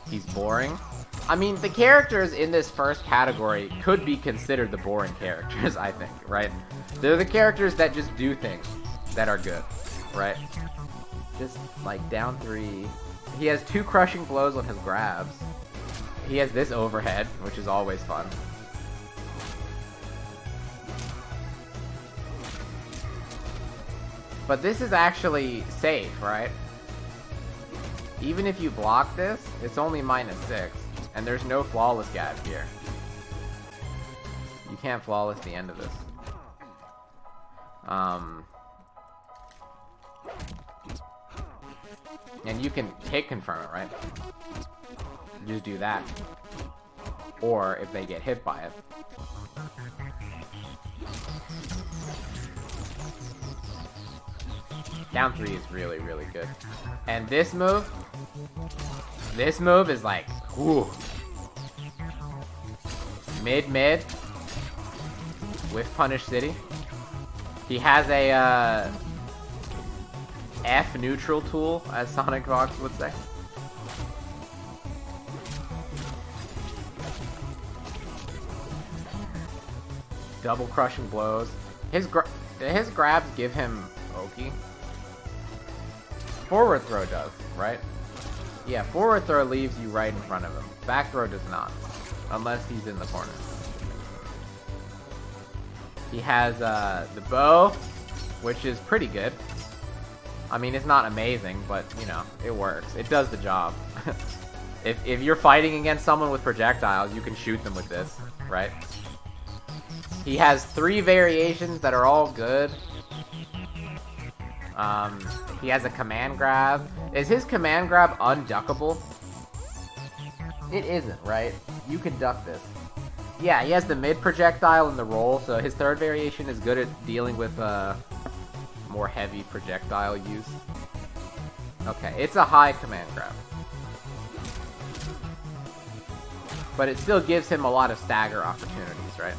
He's boring. I mean, the characters in this first category could be considered the boring characters, I think, right? They're the characters that just do things that are good, right? Just, like, down 3. He has 2 crushing blows on his grabs. He has this overhead, which is always fun. But this is actually safe, right? Even if you block this, it's only -6. And there's no flawless gap here. You can't flawless the end of this. And you can hit confirm it, right? You just do that. Or if they get hit by it. Down 3 is really, really good. And this move is like, whoo. Mid. With Punish City. He has a, F neutral tool, as Sonic Fox would say. Double crushing blows. His grabs give him Oki. Forward throw does, right? Yeah, forward throw leaves you right in front of him. Back throw does not, unless he's in the corner. He has the bow, which is pretty good. I mean, it's not amazing, but, you know, it works. It does the job. If you're fighting against someone with projectiles, you can shoot them with this, right? He has 3 variations that are all good. He has a command grab. Is his command grab unduckable? It isn't, right? You can duck this. Yeah, he has the mid projectile and the roll, so his 3rd variation is good at dealing with more heavy projectile use. Okay, it's a high command grab. but it still gives him a lot of stagger opportunities, right?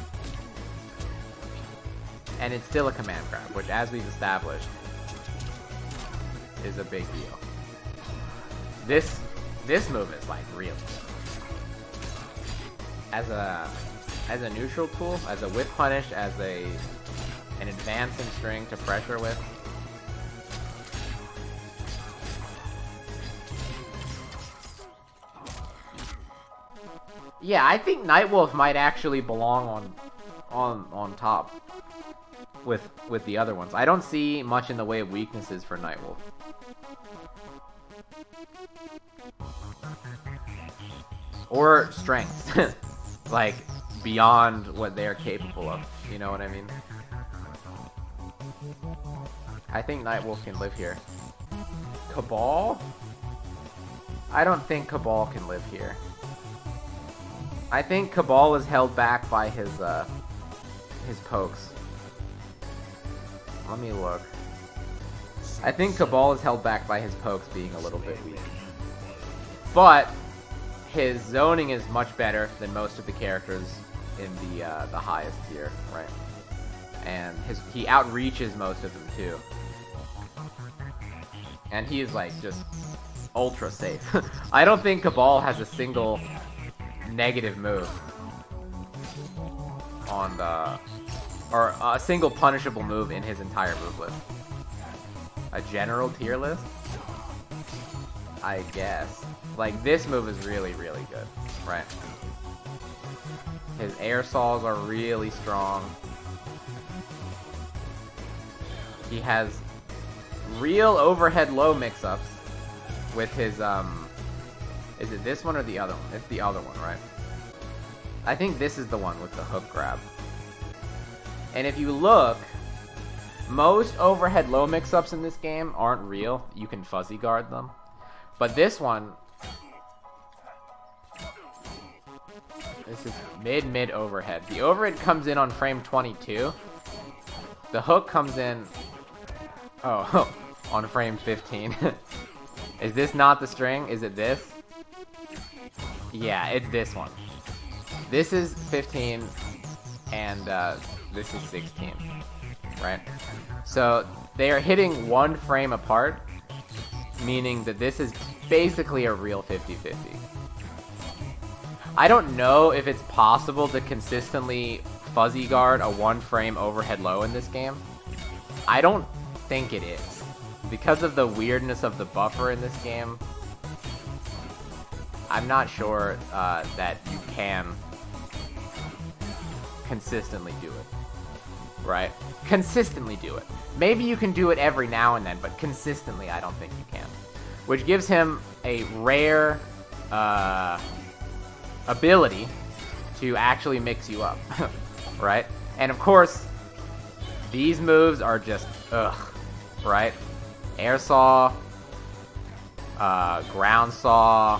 And it's still a command grab, which, as we've established, is a big deal. This move is like really as a neutral tool, as a whip punish, as an advancing string to pressure with. Yeah, I think Nightwolf might actually belong on top with the other ones. I don't see much in the way of weaknesses for Nightwolf. Or strengths. Like, beyond what they're capable of. You know what I mean? I think Nightwolf can live here. Cabal? I don't think Cabal can live here. I think Cabal is held back by his pokes. Let me look. I think Cabal is held back by his pokes being a little bit weak. But his zoning is much better than most of the characters in the highest tier, right? And he outreaches most of them too. And he is like just ultra safe. I don't think Cabal has a single negative move on the, or a single punishable move in his entire move list. A general tier list? I guess. Like, this move is really, really good, right? His air saws are really strong. He has real overhead low mix-ups with his, is it this one or the other one? It's the other one, right? I think this is the one with the hook grab. And if you look, most overhead low mix-ups in this game aren't real. You can fuzzy guard them. But this one, this is mid overhead. The overhead comes in on frame 22. The hook comes in, oh, on frame 15. Is this not the string? Is it this? Yeah, it's this one. This is 15, and this is 16, right? So they are hitting one frame apart, meaning that this is basically a real 50-50. I don't know if it's possible to consistently fuzzy guard a one frame overhead low in this game. I don't think it is. Because of the weirdness of the buffer in this game, I'm not sure that you can consistently do it. Right? Consistently do it. Maybe you can do it every now and then, but consistently I don't think you can. Which gives him a rare ability to actually mix you up. Right? And of course, these moves are just ugh. Right? Air saw, ground saw.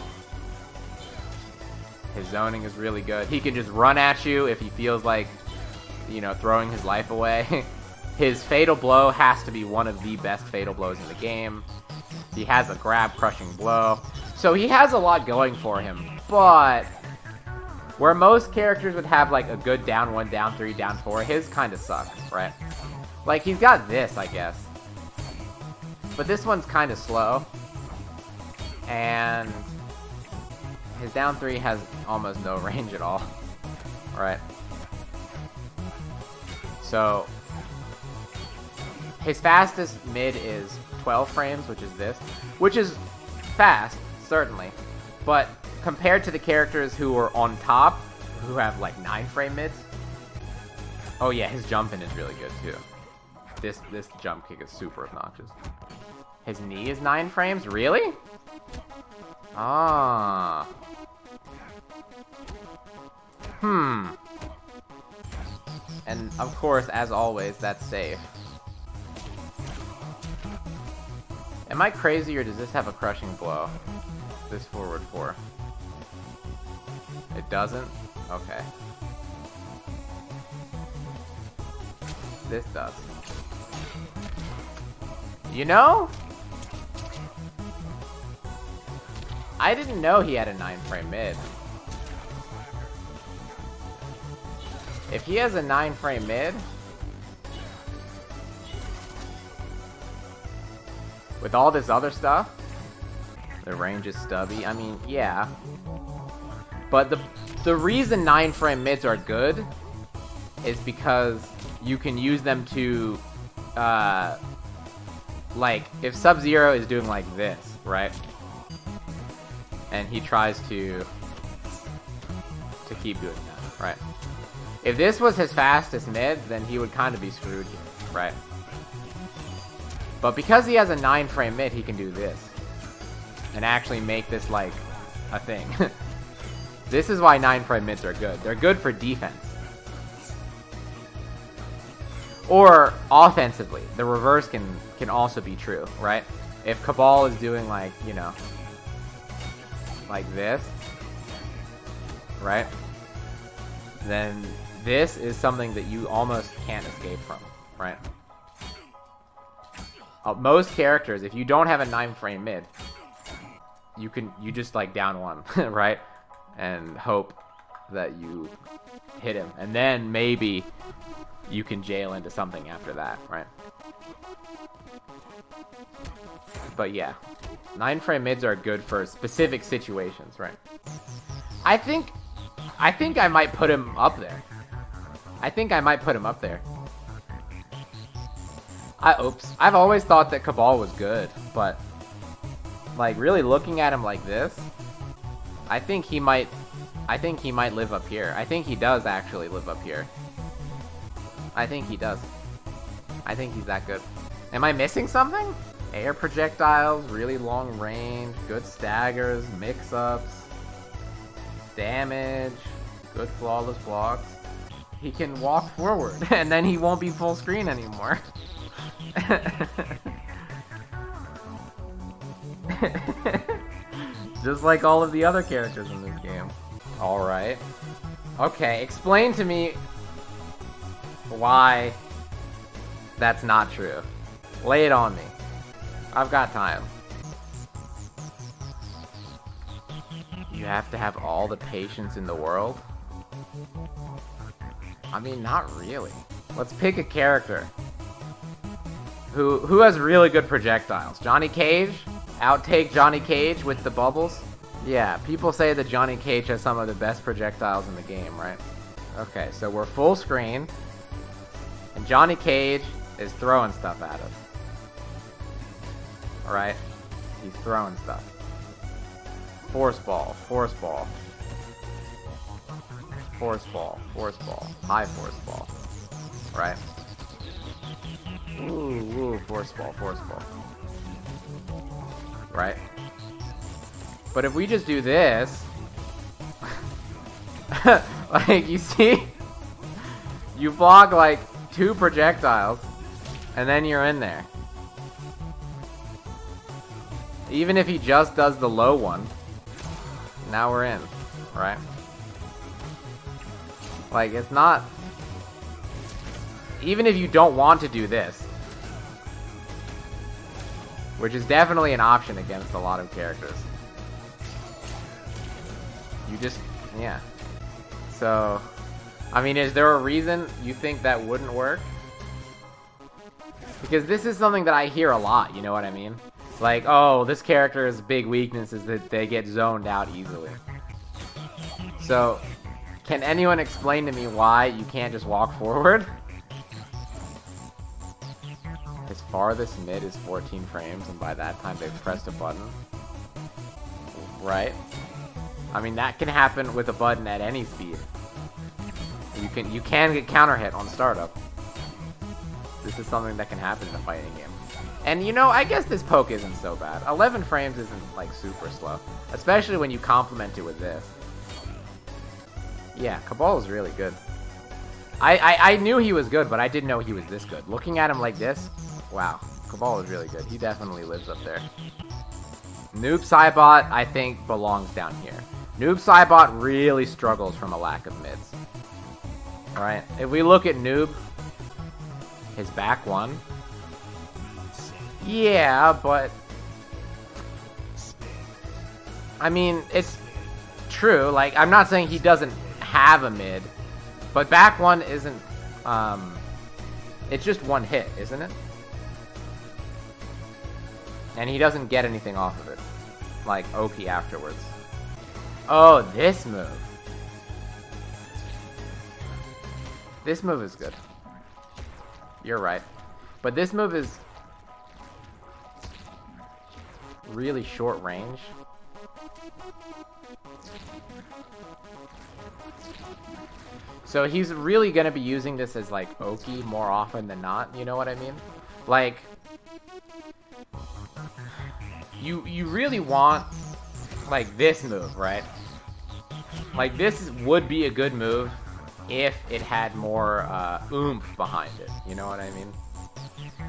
His zoning is really good. He can just run at you if he feels like, you know, throwing his life away. His fatal blow has to be one of the best fatal blows in the game. He has a grab crushing blow. So he has a lot going for him. But where most characters would have like a good down 1, down 3, down 4, his kind of sucks, right? Like, he's got this, I guess. But this one's kind of slow. And his down 3 has almost no range at all. Right? So his fastest mid is 12 frames, which is this. Which is fast, certainly. But compared to the characters who are on top, who have like 9 frame mids. Oh yeah, his jumping is really good too. This jump kick is super obnoxious. His knee is 9 frames? Really? Ah. And of course, as always, that's safe. Am I crazy, or does this have a crushing blow? This forward 4. It doesn't? Okay. This does. You know? I didn't know he had a 9 frame mid. If he has a 9-frame mid, with all this other stuff, the range is stubby. I mean, yeah. But the reason 9-frame mids are good is because you can use them to, like, if Sub-Zero is doing like this, right? And he tries to keep doing that, right? If this was his fastest mid, then he would kind of be screwed here, right? But because he has a 9-frame mid, he can do this. And actually make this, like, a thing. This is why 9-frame mids are good. They're good for defense. Or offensively. The reverse can also be true, right? If Cabal is doing, like, you know, like this, right? Then this is something that you almost can't escape from, right? Most characters, if you don't have a 9-frame mid, you just like down one, right? And hope that you hit him, and then maybe you can jail into something after that, right? But yeah, 9-frame mids are good for specific situations, right? I think I might put him up there. Oops. I've always thought that Cabal was good, but like really looking at him like this, I think he might live up here. I think he does actually live up here. I think he does. I think he's that good. Am I missing something? Air projectiles, really long range, good staggers, mix-ups, damage, good flawless blocks. He can walk forward, and then he won't be full screen anymore. Just like all of the other characters in this game. Alright. Okay, explain to me why that's not true. Lay it on me. I've got time. You have to have all the patience in the world? I mean, not really. Let's pick a character who has really good projectiles. Johnny Cage? Outtake Johnny Cage with the bubbles? Yeah, people say that Johnny Cage has some of the best projectiles in the game, right? Okay, so we're full screen, and Johnny Cage is throwing stuff at us. Alright? He's throwing stuff. Force ball, force ball. Force ball, force ball. High force ball. Right? Ooh, force ball, force ball. Right? But if we just do this, like, you see? You block, like, 2 projectiles, and then you're in there. Even if he just does the low one, now we're in, right? Like, it's not... Even if you don't want to do this, which is definitely an option against a lot of characters. You just... yeah. So... I mean, is there a reason you think that wouldn't work? Because this is something that I hear a lot, you know what I mean? Like, oh, this character's big weakness is that they get zoned out easily. So, can anyone explain to me why you can't just walk forward? His farthest mid is 14 frames, and by that time they've pressed a button. Right? I mean, that can happen with a button at any speed. You can get counter hit on startup. This is something that can happen in a fighting game. And you know, I guess this poke isn't so bad. 11 frames isn't like super slow, especially when you complement it with this. Yeah, Cabal is really good. I knew he was good, but I didn't know he was this good. Looking at him like this, wow, Cabal is really good. He definitely lives up there. Noob Saibot, I think, belongs down here. Noob Saibot really struggles from a lack of mids. Alright, if we look at Noob, his back one, yeah, but I mean, it's true. Like, I'm not saying he doesn't have a mid, But back one isn't, it's just one hit, isn't it? And he doesn't get anything off of it. Like, Oki afterwards. Oh, this move. This move is good. You're right. But this move is really short range. So he's really going to be using this as, like, Oki more often than not, you know what I mean? Like, you really want, like, this move, right? Like, this would be a good move if it had more oomph behind it, you know what I mean?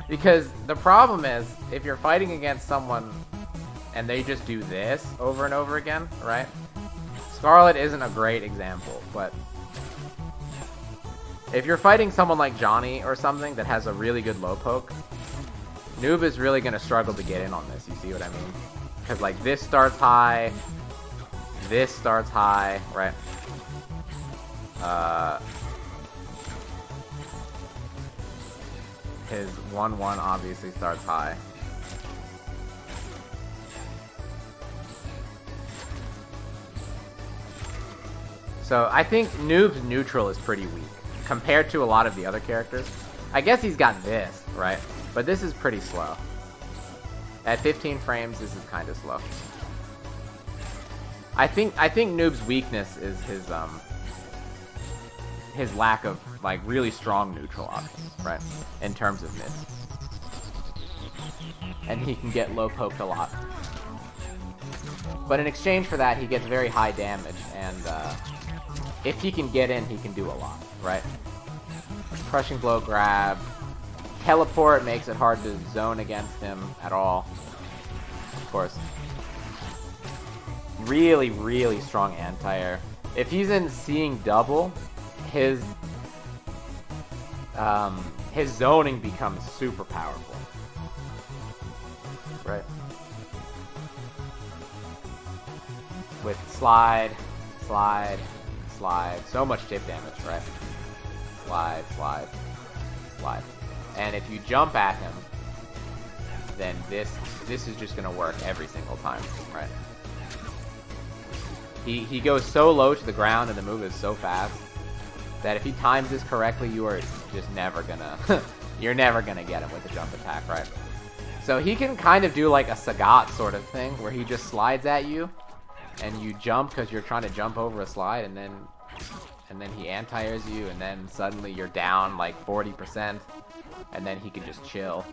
Because the problem is, if you're fighting against someone and they just do this over and over again, right? Scarlet isn't a great example, but if you're fighting someone like Johnny or something that has a really good low poke, Noob is really going to struggle to get in on this, you see what I mean? Because, like, this starts high, this starts high, right? His 1-1 obviously starts high. So I think Noob's neutral is pretty weak compared to a lot of the other characters. I guess he's got this, right? But this is pretty slow. At 15 frames, this is kind of slow. I think Noob's weakness is his lack of, like, really strong neutral options, right? In terms of miss. And he can get low poked a lot. But in exchange for that, he gets very high damage, and if he can get in, he can do a lot, right? Crushing blow grab. Teleport makes it hard to zone against him at all. Of course. Really, really strong anti-air. If he's in seeing double, his zoning becomes super powerful. Right? With slide, slide, slide. So much chip damage, right? Slide, slide, slide. And if you jump at him, then this is just gonna work every single time, right? He goes so low to the ground and the move is so fast that if he times this correctly, you are just never gonna you're never gonna get him with a jump attack, right? So he can kind of do like a Sagat sort of thing where he just slides at you and you jump because you're trying to jump over a slide, and then he anti-airs you, and then suddenly you're down like 40%, and then he can just chill.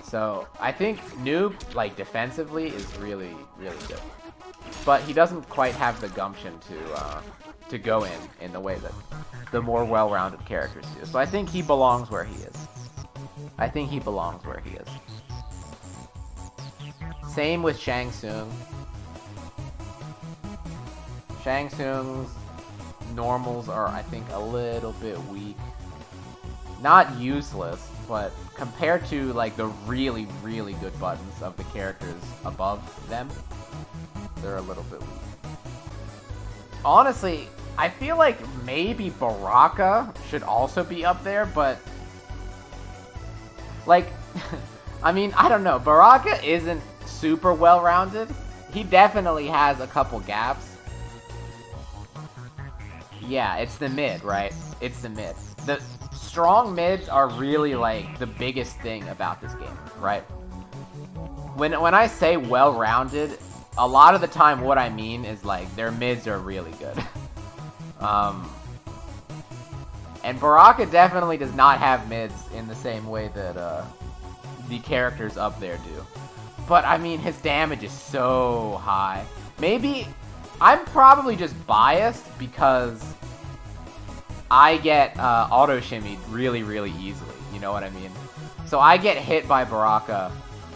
So I think Noob, like, defensively is really, really good. But he doesn't quite have the gumption to go in the way that the more well-rounded characters do. So I think he belongs where he is. I think he belongs where he is. Same with Shang Tsung. Shang Tsung's normals are, I think, a little bit weak. Not useless, but compared to, like, the really, really good buttons of the characters above them, they're a little bit weak. Honestly, I feel like maybe Baraka should also be up there, but, like, I mean, I don't know. Baraka isn't super well-rounded. He definitely has a couple gaps. Yeah, it's the mid, right? It's the mid. The strong mids are really, like, the biggest thing about this game, right? When I say well-rounded, a lot of the time what I mean is, like, their mids are really good. And Baraka definitely does not have mids in the same way that the characters up there do. But, I mean, his damage is so high. Maybe I'm probably just biased because I get auto-shimmied really, really easily. You know what I mean? So I get hit by Baraka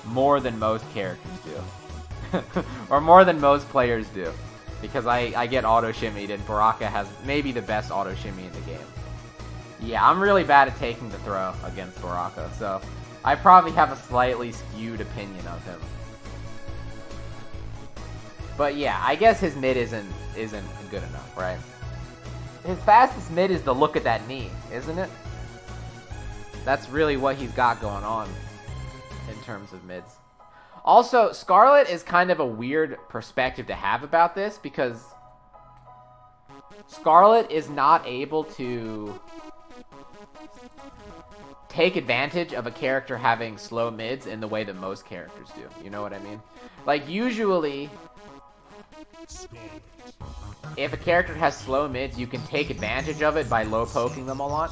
more than most characters do. Or more than most players do. Because I get auto-shimmied, and Baraka has maybe the best auto-shimmy in the game. Yeah, I'm really bad at taking the throw against Baraka, so I probably have a slightly skewed opinion of him. But yeah, I guess his mid isn't good enough, right? his fastest mid is the look at that knee, isn't it? That's really what he's got going on in terms of mids. Also, Scarlet is kind of a weird perspective to have about this because Scarlet is not able to take advantage of a character having slow mids in the way that most characters do. You know what I mean? Like, usually, if a character has slow mids, you can take advantage of it by low poking them a lot.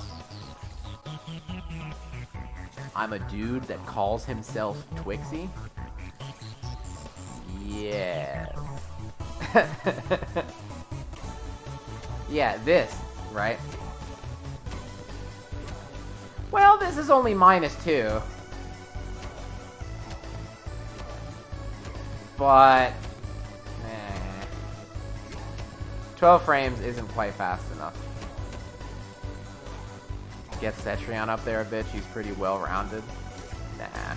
I'm a dude that calls himself Twixxie. Yeah. Yeah, this, right? Well, this is only -2. But 12 frames isn't quite fast enough. Get Cetrion up there a bit. She's pretty well-rounded. Nah.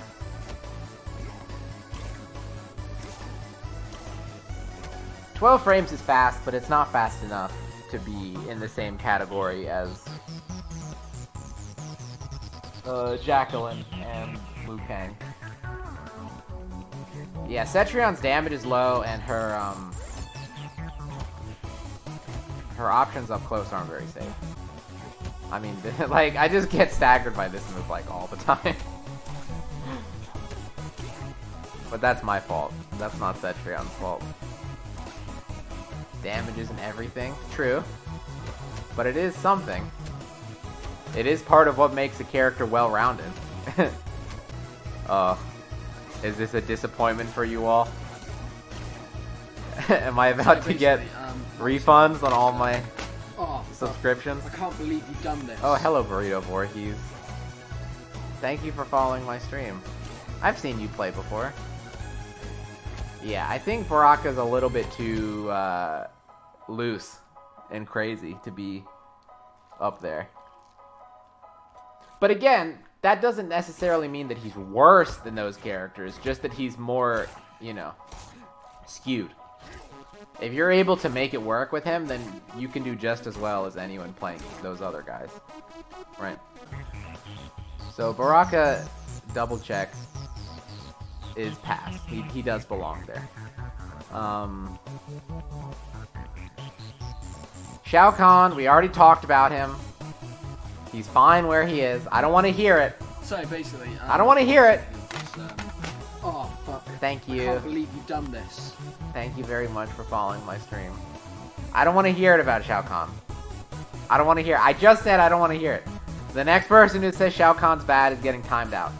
"12 frames is fast, but it's not fast enough to be in the same category as Jacqueline and Liu Kang." Yeah, Cetrion's damage is low, and her options up close aren't very safe. I mean, like, I just get staggered by this move, like, all the time. But that's my fault. That's not Cetrion's fault. Damage isn't everything. True. But it is something. It is part of what makes a character well-rounded. Is this a disappointment for you all? Am I about to get refunds on all my subscriptions? I can't believe you've done this. Oh, hello, Burrito Voorhees. Thank you for following my stream. I've seen you play before. Yeah, I think Baraka's a little bit too loose and crazy to be up there. But again, that doesn't necessarily mean that he's worse than those characters, just that he's more, you know, skewed. If you're able to make it work with him, then you can do just as well as anyone playing those other guys. Right. So Baraka, double check, is pass. He does belong there. Shao Kahn, we already talked about him. He's fine where he is. I don't want to hear it. So basically, I don't want to hear it. Oh fuck! Thank you. I can't believe you've done this. Thank you very much for following my stream. I don't want to hear it about Shao Kahn. I don't want to hear it. I just said I don't want to hear it. The next person who says Shao Kahn's bad is getting timed out.